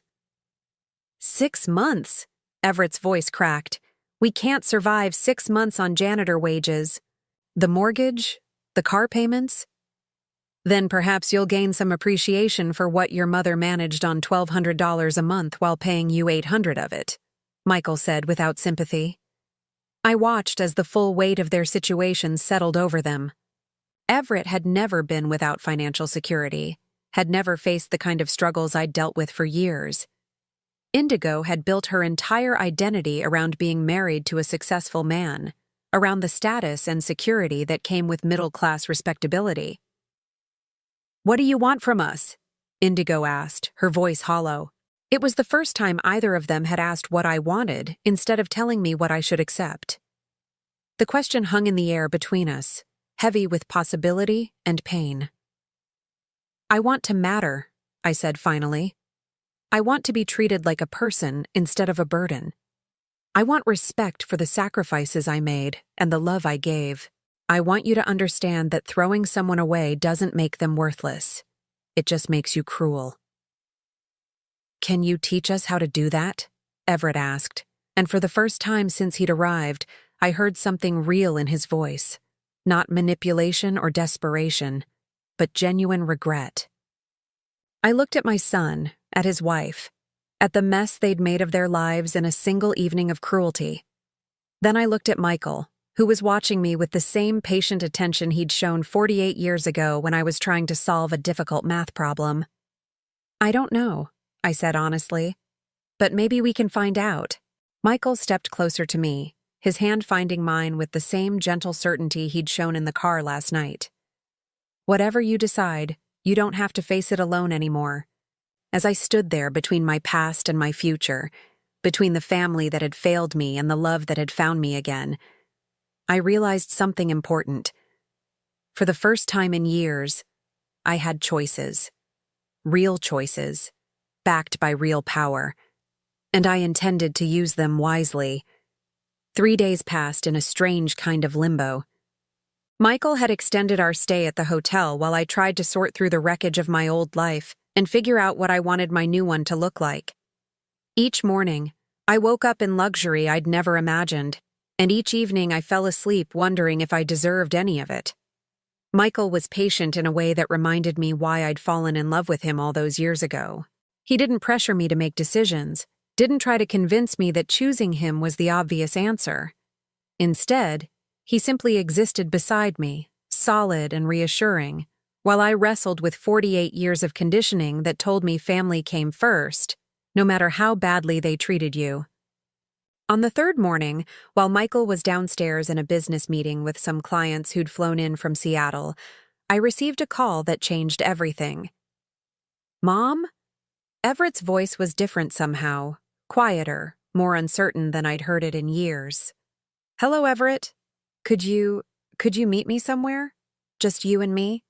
6 months? Everett's voice cracked. We can't survive 6 months on janitor wages. The mortgage? The car payments? Then perhaps you'll gain some appreciation for what your mother managed on $1,200 a month while paying you $800 of it, Michael said without sympathy. I watched as the full weight of their situation settled over them. Everett had never been without financial security, had never faced the kind of struggles I'd dealt with for years. Indigo had built her entire identity around being married to a successful man, around the status and security that came with middle-class respectability. What do you want from us? Indigo asked, her voice hollow. It was the first time either of them had asked what I wanted instead of telling me what I should accept. The question hung in the air between us, heavy with possibility and pain. I want to matter, I said finally. I want to be treated like a person instead of a burden. I want respect for the sacrifices I made and the love I gave. I want you to understand that throwing someone away doesn't make them worthless. It just makes you cruel. Can you teach us how to do that? Everett asked, and for the first time since he'd arrived, I heard something real in his voice. Not manipulation or desperation, but genuine regret. I looked at my son, at his wife, at the mess they'd made of their lives in a single evening of cruelty. Then I looked at Michael, who was watching me with the same patient attention he'd shown 48 years ago when I was trying to solve a difficult math problem. I don't know, I said honestly, but maybe we can find out. Michael stepped closer to me, his hand finding mine with the same gentle certainty he'd shown in the car last night. Whatever you decide, you don't have to face it alone anymore. As I stood there between my past and my future, between the family that had failed me and the love that had found me again, I realized something important. For the first time in years, I had choices. Real choices, backed by real power, and I intended to use them wisely. 3 days passed in a strange kind of limbo. Michael had extended our stay at the hotel while I tried to sort through the wreckage of my old life and figure out what I wanted my new one to look like. Each morning, I woke up in luxury I'd never imagined. And each evening I fell asleep wondering if I deserved any of it. Michael was patient in a way that reminded me why I'd fallen in love with him all those years ago. He didn't pressure me to make decisions, didn't try to convince me that choosing him was the obvious answer. Instead, he simply existed beside me, solid and reassuring, while I wrestled with 48 years of conditioning that told me family came first, no matter how badly they treated you. On the third morning, while Michael was downstairs in a business meeting with some clients who'd flown in from Seattle, I received a call that changed everything. "Mom?" Everett's voice was different somehow, quieter, more uncertain than I'd heard it in years. "Hello, Everett. Could you meet me somewhere? Just you and me?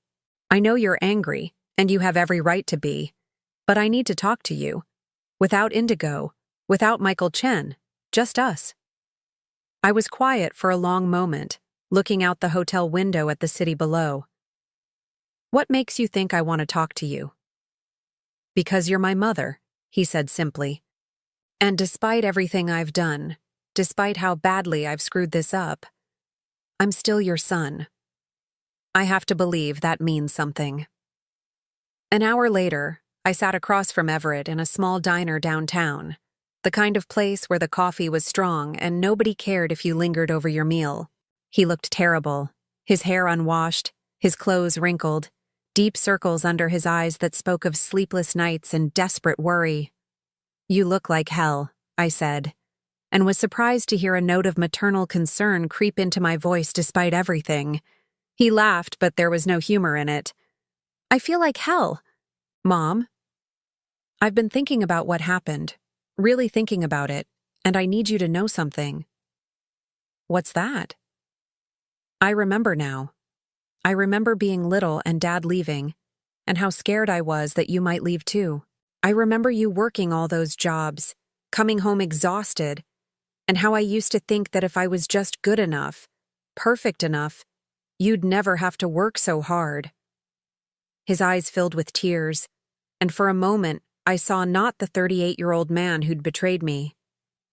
I know you're angry, and you have every right to be, but I need to talk to you. Without Indigo, without Michael Chen, just us." I was quiet for a long moment, looking out the hotel window at the city below. "What makes you think I want to talk to you?" "Because you're my mother," he said simply. "And despite everything I've done, despite how badly I've screwed this up, I'm still your son. I have to believe that means something." An hour later, I sat across from Everett in a small diner downtown, the kind of place where the coffee was strong and nobody cared if you lingered over your meal. He looked terrible, his hair unwashed, his clothes wrinkled, deep circles under his eyes that spoke of sleepless nights and desperate worry. "You look like hell," I said, and was surprised to hear a note of maternal concern creep into my voice despite everything. He laughed, but there was no humor in it. "I feel like hell. Mom, I've been thinking about what happened, really thinking about it, and I need you to know something." "What's that?" "I remember now. I remember being little and Dad leaving, and how scared I was that you might leave too. I remember you working all those jobs, coming home exhausted, and how I used to think that if I was just good enough, perfect enough, you'd never have to work so hard." His eyes filled with tears, and for a moment I saw not the 38-year-old man who'd betrayed me,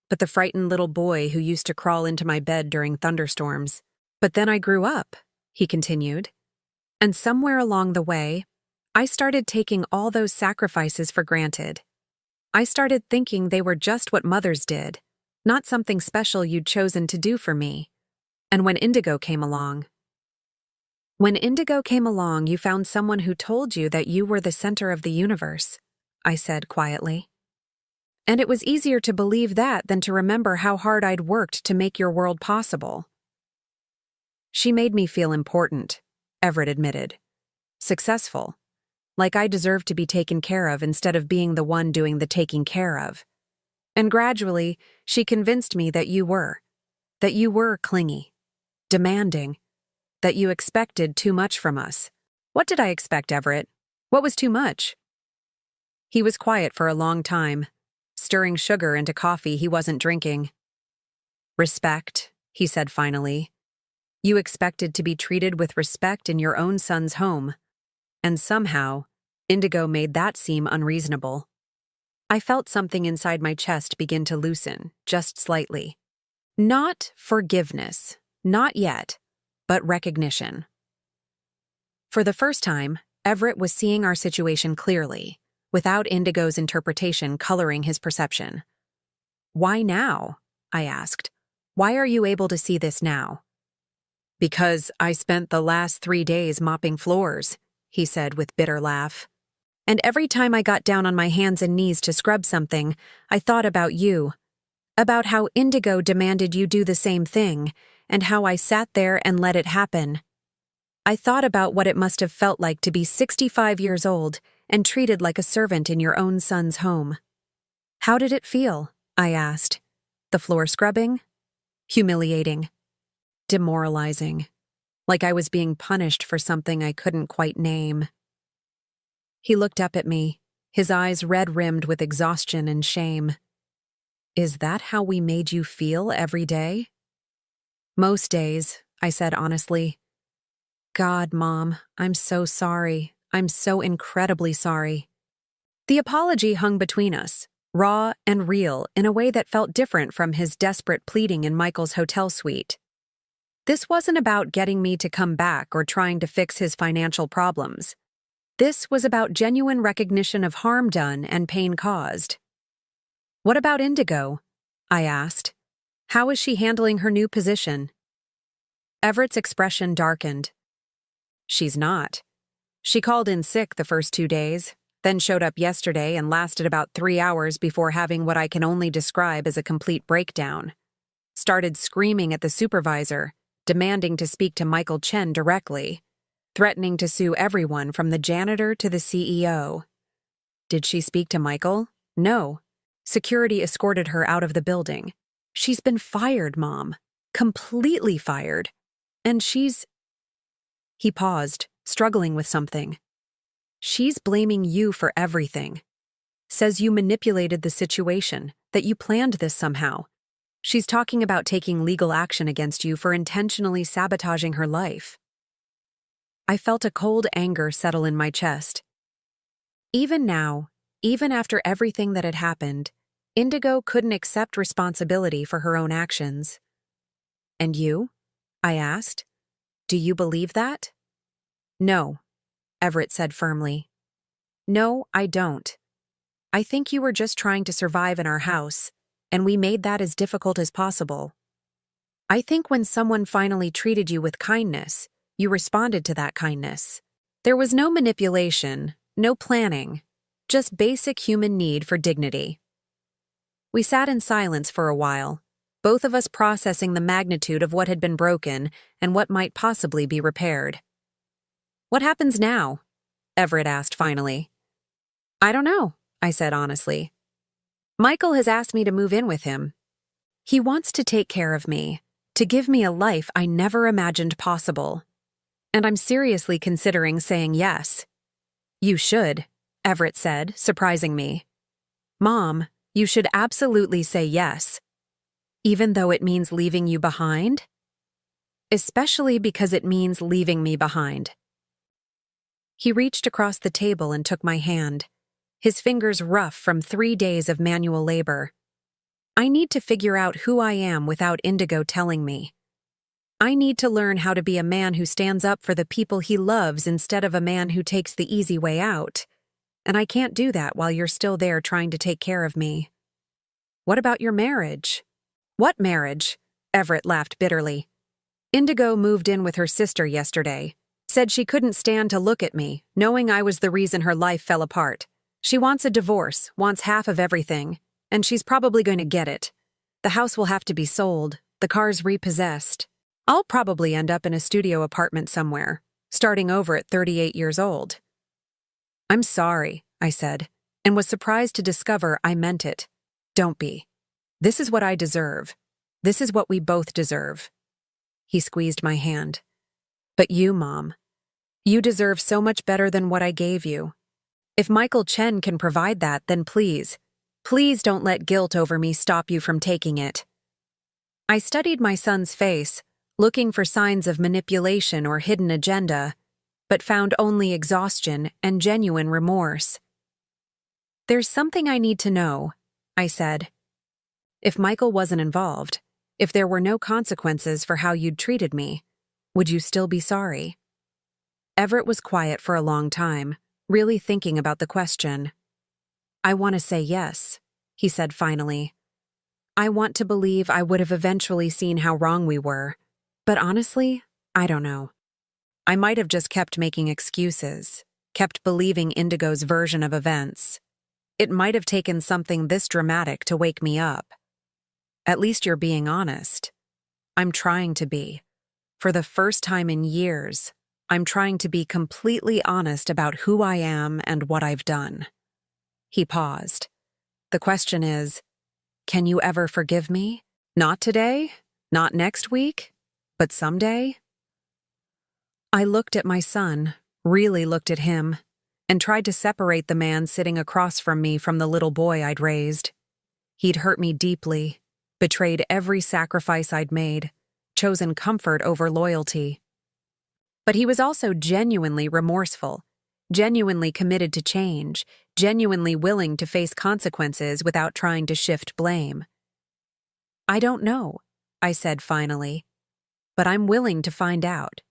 but the frightened little boy who used to crawl into my bed during thunderstorms. "But then I grew up," he continued, "and somewhere along the way, I started taking all those sacrifices for granted. I started thinking they were just what mothers did, not something special you'd chosen to do for me. And when Indigo came along, you found someone who told you that you were the center of the universe," I said quietly. "And it was easier to believe that than to remember how hard I'd worked to make your world possible." "She made me feel important," Everett admitted. "Successful. Like I deserved to be taken care of instead of being the one doing the taking care of. And gradually, she convinced me that you were clingy, demanding, that you expected too much from us." "What did I expect, Everett? What was too much?" He was quiet for a long time, stirring sugar into coffee he wasn't drinking. "Respect," he said finally. "You expected to be treated with respect in your own son's home, and somehow, Indigo made that seem unreasonable." I felt something inside my chest begin to loosen, just slightly. Not forgiveness, not yet, but recognition. For the first time, Everett was seeing our situation clearly, without Indigo's interpretation coloring his perception. "Why now?" I asked. "Why are you able to see this now?" "Because I spent the last 3 days mopping floors," he said with bitter laugh. "And every time I got down on my hands and knees to scrub something, I thought about you, about how Indigo demanded you do the same thing, and how I sat there and let it happen. I thought about what it must have felt like to be 65 years old and treated like a servant in your own son's home." "How did it feel?" I asked. "The floor scrubbing?" "Humiliating. Demoralizing. Like I was being punished for something I couldn't quite name." He looked up at me, his eyes red-rimmed with exhaustion and shame. "Is that how we made you feel every day?" "Most days," I said honestly. "God, Mom, I'm so sorry. I'm so incredibly sorry." The apology hung between us, raw and real in a way that felt different from his desperate pleading in Michael's hotel suite. This wasn't about getting me to come back or trying to fix his financial problems. This was about genuine recognition of harm done and pain caused. "What about Indigo?" I asked. "How is she handling her new position?" Everett's expression darkened. "She's not. She called in sick the first 2 days, then showed up yesterday and lasted about 3 hours before having what I can only describe as a complete breakdown. Started screaming at the supervisor, demanding to speak to Michael Chen directly, threatening to sue everyone from the janitor to the CEO. Did she speak to Michael? No. Security escorted her out of the building. She's been fired, Mom. Completely fired. And she's—" He paused, struggling with something. "She's blaming you for everything. Says you manipulated the situation, that you planned this somehow. She's talking about taking legal action against you for intentionally sabotaging her life." I felt a cold anger settle in my chest. Even now, even after everything that had happened, Indigo couldn't accept responsibility for her own actions. "And you?" I asked. "Do you believe that?" "No," Everett said firmly. "No, I don't. I think you were just trying to survive in our house, and we made that as difficult as possible. I think when someone finally treated you with kindness, you responded to that kindness. There was no manipulation, no planning, just basic human need for dignity." We sat in silence for a while, both of us processing the magnitude of what had been broken and what might possibly be repaired. "What happens now?" Everett asked finally. "I don't know," I said honestly. "Michael has asked me to move in with him. He wants to take care of me, to give me a life I never imagined possible. And I'm seriously considering saying yes." "You should," Everett said, surprising me. "Mom, you should absolutely say yes. Even though it means leaving you behind?" "Especially because it means leaving me behind." He reached across the table and took my hand, his fingers rough from 3 days of manual labor. "I need to figure out who I am without Indigo telling me. I need to learn how to be a man who stands up for the people he loves instead of a man who takes the easy way out. And I can't do that while you're still there trying to take care of me." "What about your marriage?" "What marriage?" Everett laughed bitterly. "Indigo moved in with her sister yesterday. Said she couldn't stand to look at me, knowing I was the reason her life fell apart. She wants a divorce, wants half of everything, and she's probably going to get it. The house will have to be sold, the car's repossessed. I'll probably end up in a studio apartment somewhere, starting over at 38 years old." "I'm sorry," I said, and was surprised to discover I meant it. "Don't be. This is what I deserve. This is what we both deserve." He squeezed my hand. "But you, Mom, you deserve so much better than what I gave you. If Michael Chen can provide that, then please, please don't let guilt over me stop you from taking it." I studied my son's face, looking for signs of manipulation or hidden agenda, but found only exhaustion and genuine remorse. "There's something I need to know," I said. "If Michael wasn't involved, if there were no consequences for how you'd treated me, would you still be sorry?" Everett was quiet for a long time, really thinking about the question. "I want to say yes," he said finally. "I want to believe I would have eventually seen how wrong we were. But honestly, I don't know. I might have just kept making excuses, kept believing Indigo's version of events. It might have taken something this dramatic to wake me up. At least you're being honest." "I'm trying to be. For the first time in years, I'm trying to be completely honest about who I am and what I've done." He paused. "The question is, can you ever forgive me? Not today, not next week, but someday?" I looked at my son, really looked at him, and tried to separate the man sitting across from me from the little boy I'd raised. He'd hurt me deeply, betrayed every sacrifice I'd made, chosen comfort over loyalty. But he was also genuinely remorseful, genuinely committed to change, genuinely willing to face consequences without trying to shift blame. I don't know, I said finally, but I'm willing to find out.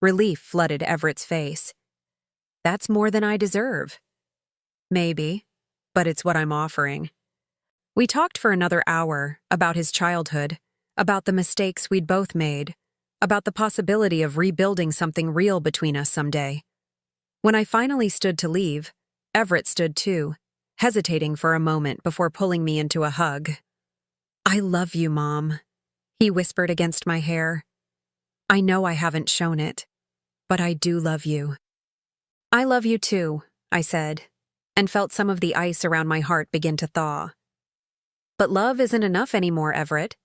Relief flooded Everett's face. That's more than I deserve. Maybe, but it's what I'm offering. We talked for another hour about his childhood, about the mistakes we'd both made, about the possibility of rebuilding something real between us someday. When I finally stood to leave, Everett stood too, hesitating for a moment before pulling me into a hug. I love you, Mom, he whispered against my hair. I know I haven't shown it, but I do love you. I love you too, I said, and felt some of the ice around my heart begin to thaw. But love isn't enough anymore, Everett.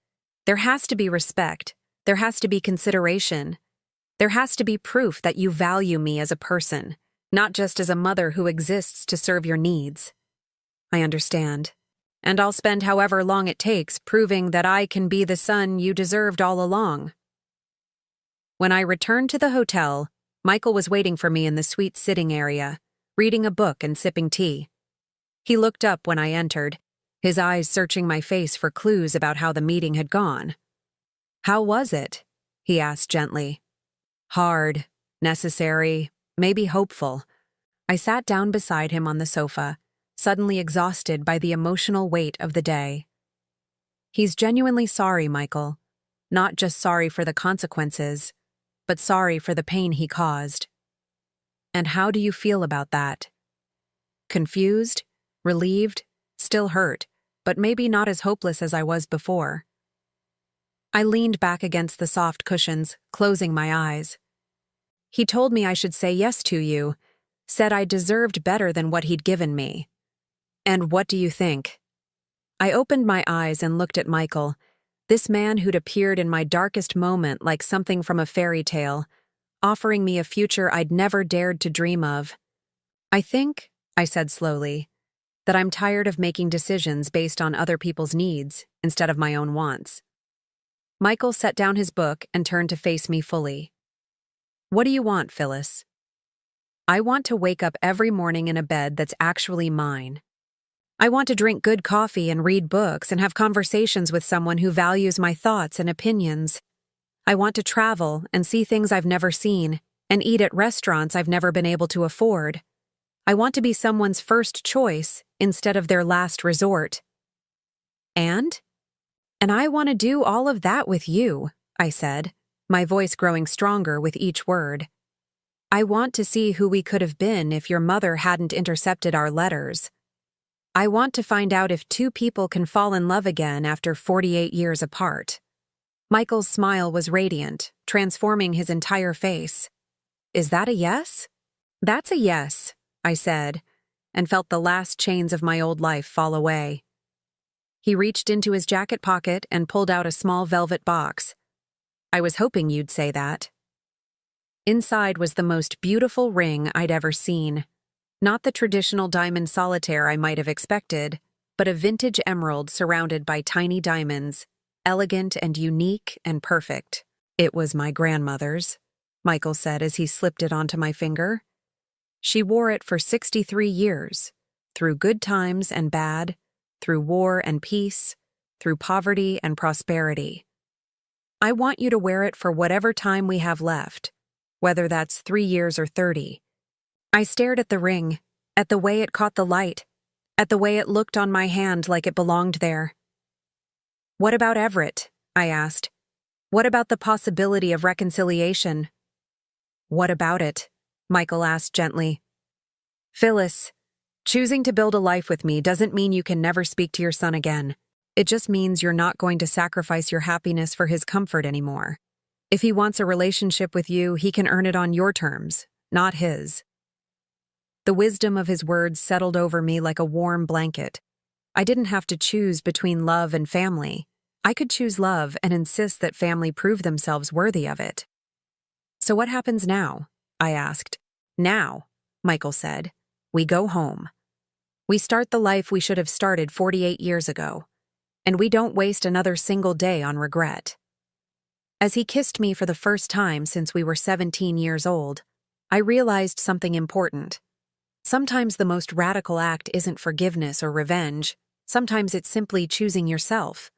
There has to be respect. There has to be consideration. There has to be proof that you value me as a person, not just as a mother who exists to serve your needs. I understand. And I'll spend however long it takes proving that I can be the son you deserved all along. When I returned to the hotel, Michael was waiting for me in the suite sitting area, reading a book and sipping tea. He looked up when I entered, his eyes searching my face for clues about how the meeting had gone. How was it? He asked gently. Hard, necessary, maybe hopeful. I sat down beside him on the sofa, suddenly exhausted by the emotional weight of the day. He's genuinely sorry, Michael. Not just sorry for the consequences, but sorry for the pain he caused. And how do you feel about that? Confused? Relieved? Still hurt, but maybe not as hopeless as I was before. I leaned back against the soft cushions, closing my eyes. He told me I should say yes to you, said I deserved better than what he'd given me. And what do you think? I opened my eyes and looked at Michael, this man who'd appeared in my darkest moment like something from a fairy tale, offering me a future I'd never dared to dream of. I think, I said slowly, that I'm tired of making decisions based on other people's needs instead of my own wants. Michael set down his book and turned to face me fully. What do you want, Phyllis? I want to wake up every morning in a bed that's actually mine. I want to drink good coffee and read books and have conversations with someone who values my thoughts and opinions. I want to travel and see things I've never seen and eat at restaurants I've never been able to afford. I want to be someone's first choice instead of their last resort. And I want to do all of that with you, I said, my voice growing stronger with each word. I want to see who we could have been if your mother hadn't intercepted our letters. I want to find out if two people can fall in love again after 48 years apart. Michael's smile was radiant, transforming his entire face. Is that a yes? That's a yes, I said, and felt the last chains of my old life fall away. He reached into his jacket pocket and pulled out a small velvet box. I was hoping you'd say that. Inside was the most beautiful ring I'd ever seen. Not the traditional diamond solitaire I might have expected, but a vintage emerald surrounded by tiny diamonds, elegant and unique and perfect. It was my grandmother's, Michael said as he slipped it onto my finger. She wore it for 63 years, through good times and bad, through war and peace, through poverty and prosperity. I want you to wear it for whatever time we have left, whether that's 3 years or 30. I stared at the ring, at the way it caught the light, at the way it looked on my hand like it belonged there. What about Everett? I asked. What about the possibility of reconciliation? What about it? Michael asked gently. Phyllis, choosing to build a life with me doesn't mean you can never speak to your son again. It just means you're not going to sacrifice your happiness for his comfort anymore. If he wants a relationship with you, he can earn it on your terms, not his. The wisdom of his words settled over me like a warm blanket. I didn't have to choose between love and family. I could choose love and insist that family prove themselves worthy of it. So what happens now? I asked. Now, Michael said, we go home. We start the life we should have started 48 years ago. And we don't waste another single day on regret. As he kissed me for the first time since we were 17 years old, I realized something important. Sometimes the most radical act isn't forgiveness or revenge. Sometimes it's simply choosing yourself.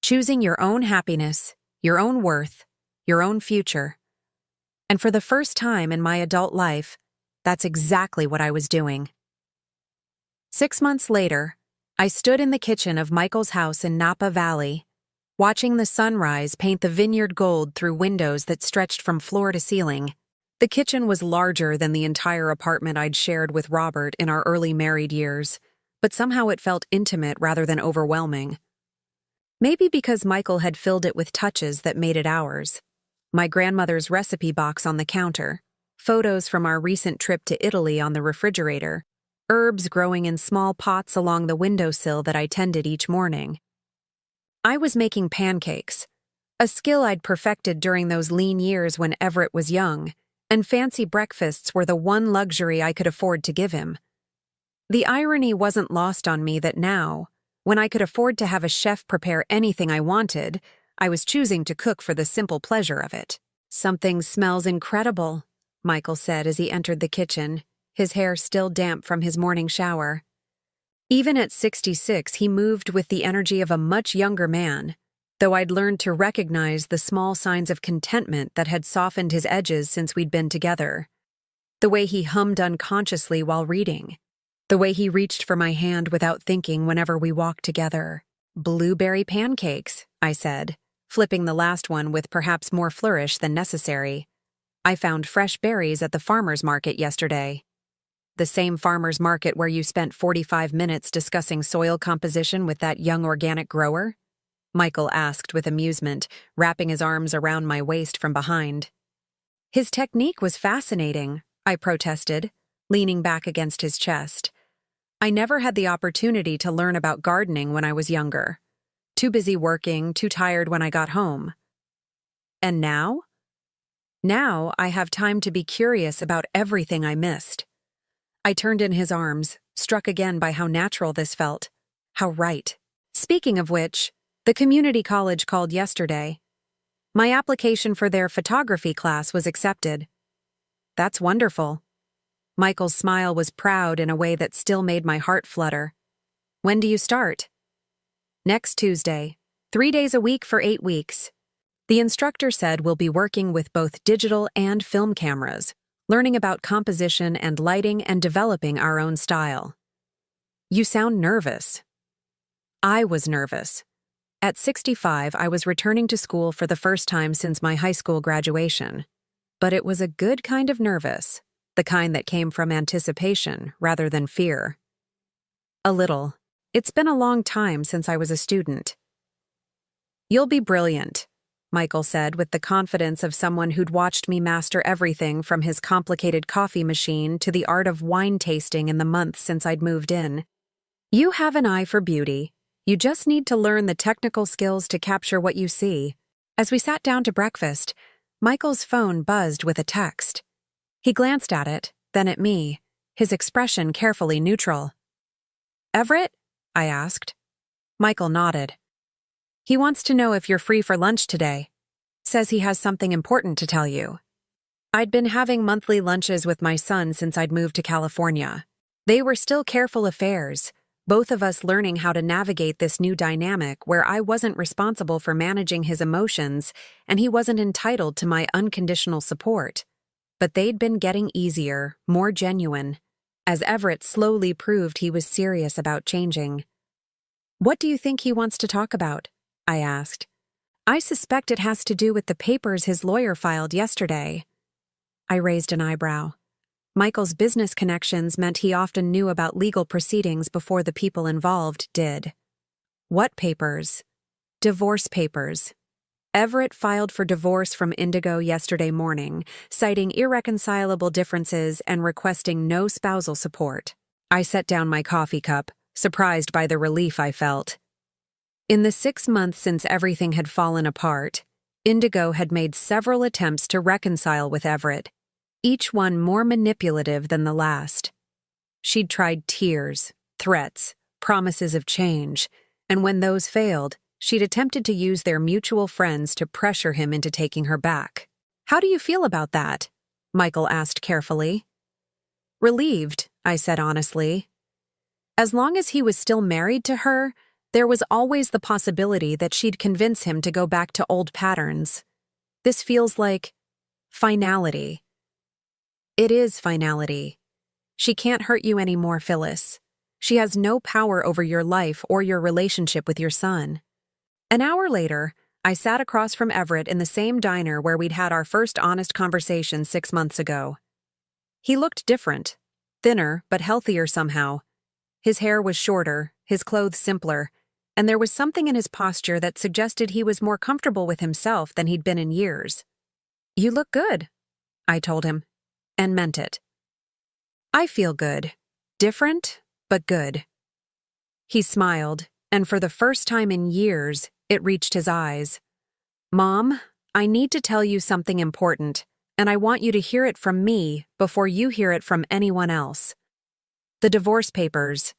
Choosing your own happiness, your own worth, your own future. And for the first time in my adult life, that's exactly what I was doing. 6 months later, I stood in the kitchen of Michael's house in Napa Valley, watching the sunrise paint the vineyard gold through windows that stretched from floor to ceiling. The kitchen was larger than the entire apartment I'd shared with Robert in our early married years, but somehow it felt intimate rather than overwhelming. Maybe because Michael had filled it with touches that made it ours. My grandmother's recipe box on the counter, photos from our recent trip to Italy on the refrigerator, herbs growing in small pots along the windowsill that I tended each morning. I was making pancakes, a skill I'd perfected during those lean years when Everett was young, and fancy breakfasts were the one luxury I could afford to give him. The irony wasn't lost on me that now, when I could afford to have a chef prepare anything I wanted, I was choosing to cook for the simple pleasure of it. "Something smells incredible," Michael said as he entered the kitchen, his hair still damp from his morning shower. Even at 66, he moved with the energy of a much younger man, though I'd learned to recognize the small signs of contentment that had softened his edges since we'd been together. The way he hummed unconsciously while reading. The way he reached for my hand without thinking whenever we walked together. "Blueberry pancakes," I said, flipping the last one with perhaps more flourish than necessary. "I found fresh berries at the farmer's market yesterday." "The same farmer's market where you spent 45 minutes discussing soil composition with that young organic grower?" Michael asked with amusement, wrapping his arms around my waist from behind. "His technique was fascinating," I protested, leaning back against his chest. "I never had the opportunity to learn about gardening when I was younger. Too busy working, too tired when I got home." "And now?" "Now I have time to be curious about everything I missed." I turned in his arms, struck again by how natural this felt. How right. Speaking of which, the community college called yesterday. My application for their photography class was accepted. "That's wonderful." Michael's smile was proud in a way that still made my heart flutter. "When do you start?" "Next Tuesday. 3 days a week for 8 weeks. The instructor said we'll be working with both digital and film cameras, learning about composition and lighting and developing our own style." "You sound nervous." I was nervous. At 65, I was returning to school for the first time since my high school graduation. But it was a good kind of nervous, the kind that came from anticipation rather than fear. "A little. It's been a long time since I was a student." "You'll be brilliant," Michael said with the confidence of someone who'd watched me master everything from his complicated coffee machine to the art of wine tasting in the months since I'd moved in. "You have an eye for beauty. You just need to learn the technical skills to capture what you see." As we sat down to breakfast, Michael's phone buzzed with a text. He glanced at it, then at me, his expression carefully neutral. "Everett?" I asked. Michael nodded. "He wants to know if you're free for lunch today. Says he has something important to tell you." I'd been having monthly lunches with my son since I'd moved to California. They were still careful affairs, both of us learning how to navigate this new dynamic where I wasn't responsible for managing his emotions and he wasn't entitled to my unconditional support. But they'd been getting easier, more genuine, as Everett slowly proved he was serious about changing. "What do you think he wants to talk about?" I asked. "I suspect it has to do with the papers his lawyer filed yesterday." I raised an eyebrow. Michael's business connections meant he often knew about legal proceedings before the people involved did. "What papers?" "Divorce papers. Everett filed for divorce from Indigo yesterday morning, citing irreconcilable differences and requesting no spousal support." I set down my coffee cup, surprised by the relief I felt. In the 6 months since everything had fallen apart, Indigo had made several attempts to reconcile with Everett, each one more manipulative than the last. She'd tried tears, threats, promises of change, and when those failed, she'd attempted to use their mutual friends to pressure him into taking her back. "How do you feel about that?" Michael asked carefully. Relieved, I said honestly. As long as he was still married to her, there was always the possibility that she'd convince him to go back to old patterns. This feels like finality. It is finality. She can't hurt you anymore, Phyllis. She has no power over your life or your relationship with your son. An hour later, I sat across from Everett in the same diner where we'd had our first honest conversation 6 months ago. He looked different, thinner but healthier somehow. His hair was shorter, his clothes simpler, and there was something in his posture that suggested he was more comfortable with himself than he'd been in years. "You look good," I told him, and meant it. "I feel good. Different, but good." He smiled, and for the first time in years, it reached his eyes. "Mom, I need to tell you something important, and I want you to hear it from me before you hear it from anyone else. The divorce papers."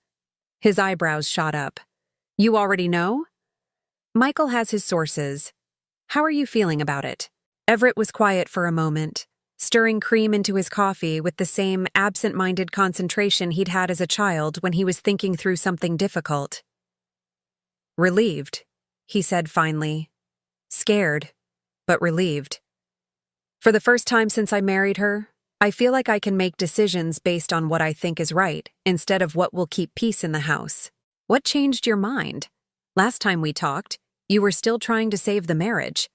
His eyebrows shot up. "You already know?" "Michael has his sources. How are you feeling about it?" Everett was quiet for a moment, stirring cream into his coffee with the same absent-minded concentration he'd had as a child when he was thinking through something difficult. "Relieved," he said finally. "Scared, but relieved. For the first time since I married her, I feel like I can make decisions based on what I think is right, instead of what will keep peace in the house." "What changed your mind? Last time we talked, you were still trying to save the marriage."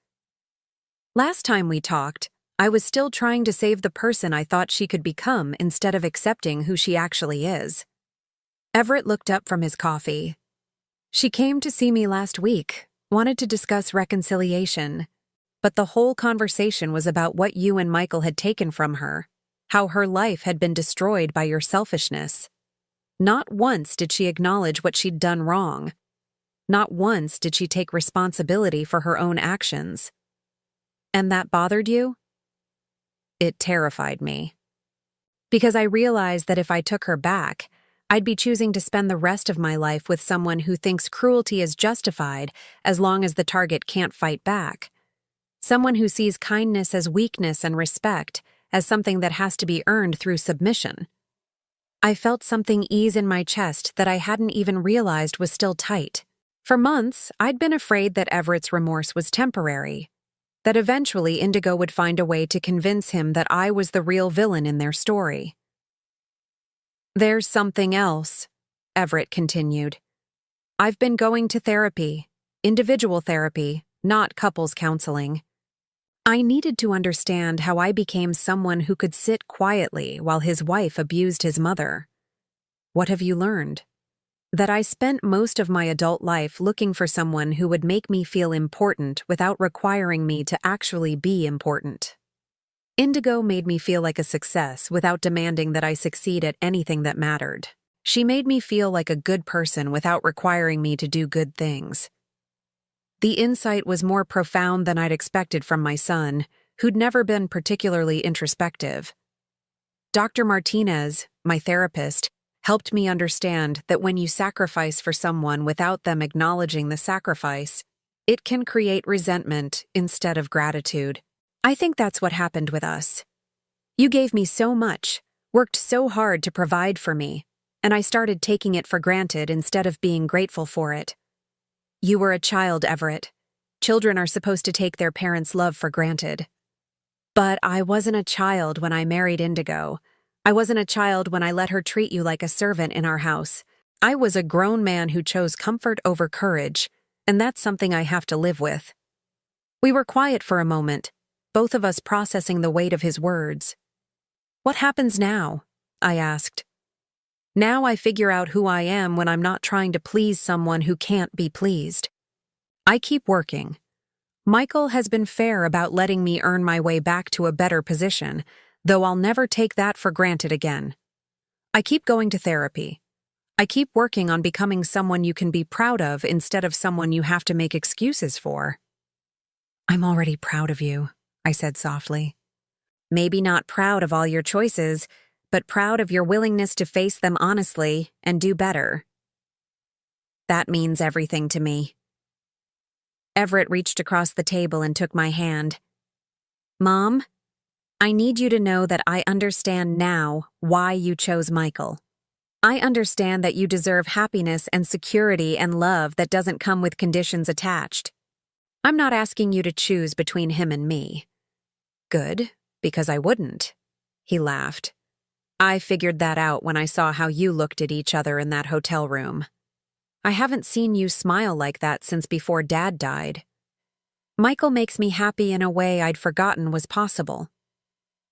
"Last time we talked, I was still trying to save the person I thought she could become instead of accepting who she actually is." Everett looked up from his coffee. "She came to see me last week, wanted to discuss reconciliation. But the whole conversation was about what you and Michael had taken from her, how her life had been destroyed by your selfishness. Not once did she acknowledge what she'd done wrong. Not once did she take responsibility for her own actions. And that bothered you?" It terrified me. Because I realized that if I took her back, I'd be choosing to spend the rest of my life with someone who thinks cruelty is justified as long as the target can't fight back. Someone who sees kindness as weakness and respect as something that has to be earned through submission. I felt something ease in my chest that I hadn't even realized was still tight. For months, I'd been afraid that Everett's remorse was temporary, that eventually Indigo would find a way to convince him that I was the real villain in their story. "There's something else," Everett continued. "I've been going to therapy, individual therapy, not couples counseling. I needed to understand how I became someone who could sit quietly while his wife abused his mother." "What have you learned?" "That I spent most of my adult life looking for someone who would make me feel important without requiring me to actually be important. Indigo made me feel like a success without demanding that I succeed at anything that mattered. She made me feel like a good person without requiring me to do good things." The insight was more profound than I'd expected from my son, who'd never been particularly introspective. Dr. Martinez, my therapist, helped me understand that when you sacrifice for someone without them acknowledging the sacrifice, it can create resentment instead of gratitude. I think that's what happened with us. You gave me so much, worked so hard to provide for me, and I started taking it for granted instead of being grateful for it. You were a child, Everett. Children are supposed to take their parents' love for granted. But I wasn't a child when I married Indigo. I wasn't a child when I let her treat you like a servant in our house. I was a grown man who chose comfort over courage, and that's something I have to live with." We were quiet for a moment, both of us processing the weight of his words. "What happens now?" I asked. "Now I figure out who I am when I'm not trying to please someone who can't be pleased. I keep working. Michael has been fair about letting me earn my way back to a better position, though I'll never take that for granted again. I keep going to therapy. I keep working on becoming someone you can be proud of instead of someone you have to make excuses for." "I'm already proud of you," I said softly. "Maybe not proud of all your choices, but proud of your willingness to face them honestly and do better. That means everything to me." Everett reached across the table and took my hand. "Mom, I need you to know that I understand now why you chose Michael. I understand that you deserve happiness and security and love that doesn't come with conditions attached. I'm not asking you to choose between him and me. Good, because I wouldn't. He laughed. I figured that out when I saw how you looked at each other in that hotel room. I haven't seen you smile like that since before Dad died. Michael makes me happy in a way I'd forgotten was possible.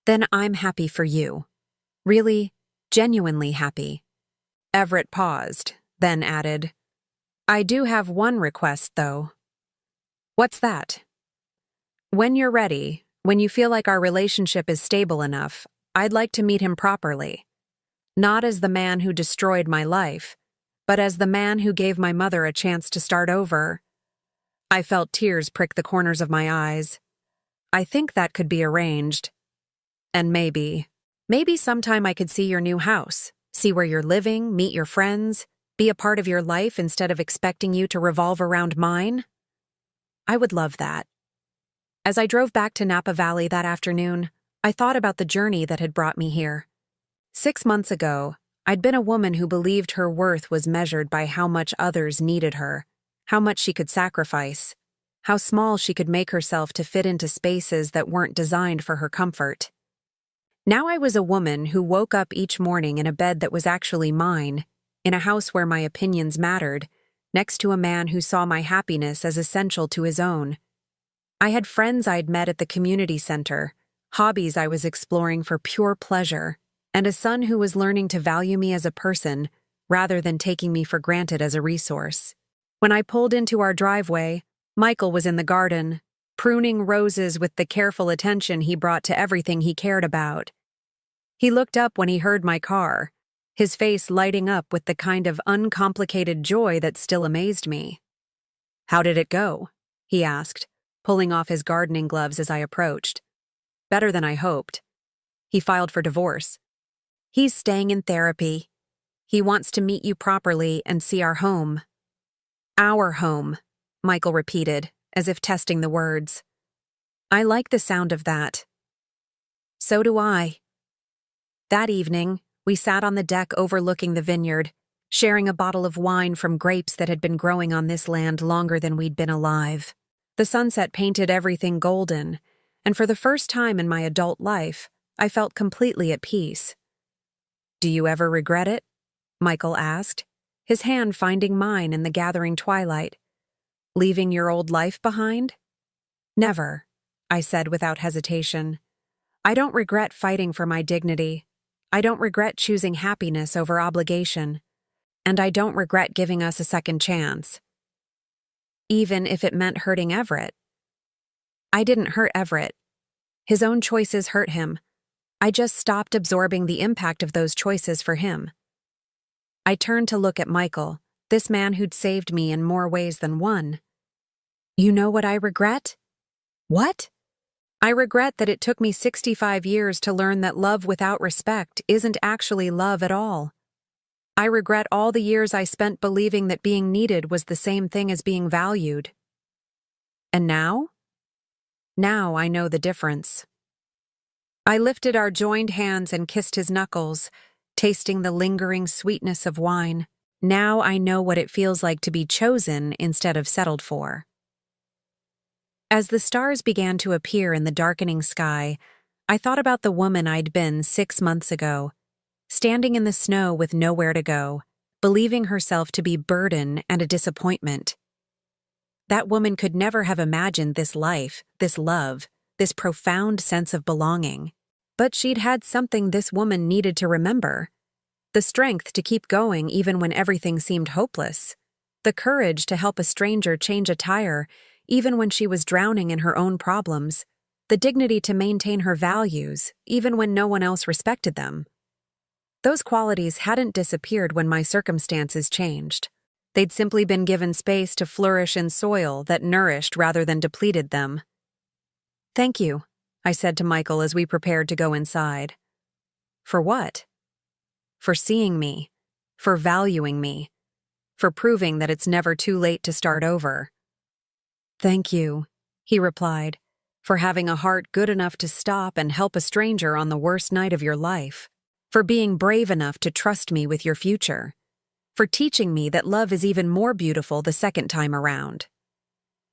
Then I'm happy for you. Really, genuinely happy. Everett paused, then added, I do have one request, though. What's that? When you're ready, when you feel like our relationship is stable enough, I'd like to meet him properly. Not as the man who destroyed my life, but as the man who gave my mother a chance to start over. I felt tears prick the corners of my eyes. I think that could be arranged. And maybe sometime I could see your new house, see where you're living, meet your friends, be a part of your life instead of expecting you to revolve around mine. I would love that. As I drove back to Napa Valley that afternoon, I thought about the journey that had brought me here. 6 months ago, I'd been a woman who believed her worth was measured by how much others needed her, how much she could sacrifice, how small she could make herself to fit into spaces that weren't designed for her comfort. Now I was a woman who woke up each morning in a bed that was actually mine, in a house where my opinions mattered, next to a man who saw my happiness as essential to his own. I had friends I'd met at the community center, hobbies I was exploring for pure pleasure, and a son who was learning to value me as a person rather than taking me for granted as a resource. When I pulled into our driveway, Michael was in the garden, pruning roses with the careful attention he brought to everything he cared about. He looked up when he heard my car, his face lighting up with the kind of uncomplicated joy that still amazed me. How did it go? He asked, pulling off his gardening gloves as I approached. Better than I hoped. He filed for divorce. He's staying in therapy. He wants to meet you properly and see our home. Our home, Michael repeated, as if testing the words. I like the sound of that. So do I. That evening, we sat on the deck overlooking the vineyard, sharing a bottle of wine from grapes that had been growing on this land longer than we'd been alive. The sunset painted everything golden, and for the first time in my adult life, I felt completely at peace. Do you ever regret it? Michael asked, his hand finding mine in the gathering twilight. Leaving your old life behind? Never, I said without hesitation. I don't regret fighting for my dignity. I don't regret choosing happiness over obligation. And I don't regret giving us a second chance. Even if it meant hurting Everett. I didn't hurt Everett. His own choices hurt him. I just stopped absorbing the impact of those choices for him. I turned to look at Michael, this man who'd saved me in more ways than one. You know what I regret? What? I regret that it took me 65 years to learn that love without respect isn't actually love at all. I regret all the years I spent believing that being needed was the same thing as being valued. And now? Now I know the difference. I lifted our joined hands and kissed his knuckles, tasting the lingering sweetness of wine. Now I know what it feels like to be chosen instead of settled for. As the stars began to appear in the darkening sky, I thought about the woman I'd been 6 months ago, standing in the snow with nowhere to go, believing herself to be burden and a disappointment. That woman could never have imagined this life, this love, this profound sense of belonging. But she'd had something this woman needed to remember. The strength to keep going even when everything seemed hopeless. The courage to help a stranger change a tire even when she was drowning in her own problems. The dignity to maintain her values even when no one else respected them. Those qualities hadn't disappeared when my circumstances changed. They'd simply been given space to flourish in soil that nourished rather than depleted them. Thank you, I said to Michael as we prepared to go inside. For what? For seeing me, for valuing me, for proving that it's never too late to start over. Thank you, he replied, for having a heart good enough to stop and help a stranger on the worst night of your life, for being brave enough to trust me with your future, for teaching me that love is even more beautiful the second time around.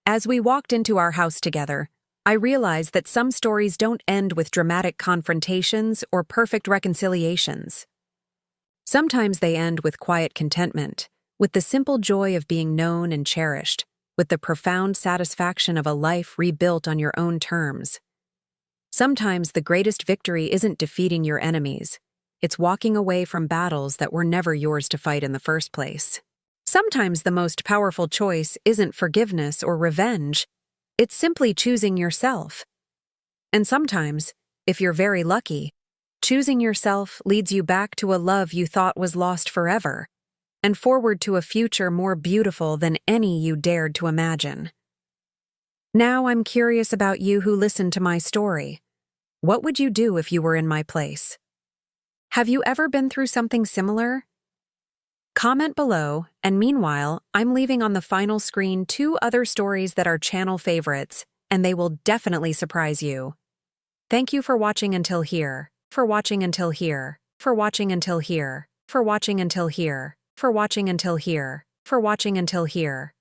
As we walked into our house together, I realized that some stories don't end with dramatic confrontations or perfect reconciliations. Sometimes they end with quiet contentment, with the simple joy of being known and cherished, with the profound satisfaction of a life rebuilt on your own terms. Sometimes the greatest victory isn't defeating your enemies. It's walking away from battles that were never yours to fight in the first place. Sometimes the most powerful choice isn't forgiveness or revenge. It's simply choosing yourself. And sometimes, if you're very lucky, choosing yourself leads you back to a love you thought was lost forever, and forward to a future more beautiful than any you dared to imagine. Now I'm curious about you who listened to my story. What would you do if you were in my place? Have you ever been through something similar? Comment below, and meanwhile, I'm leaving on the final screen 2 other stories that are channel favorites, and they will definitely surprise you. Thank you for watching until here, for watching until here, for watching until here, for watching until here, for watching until here, for watching until here.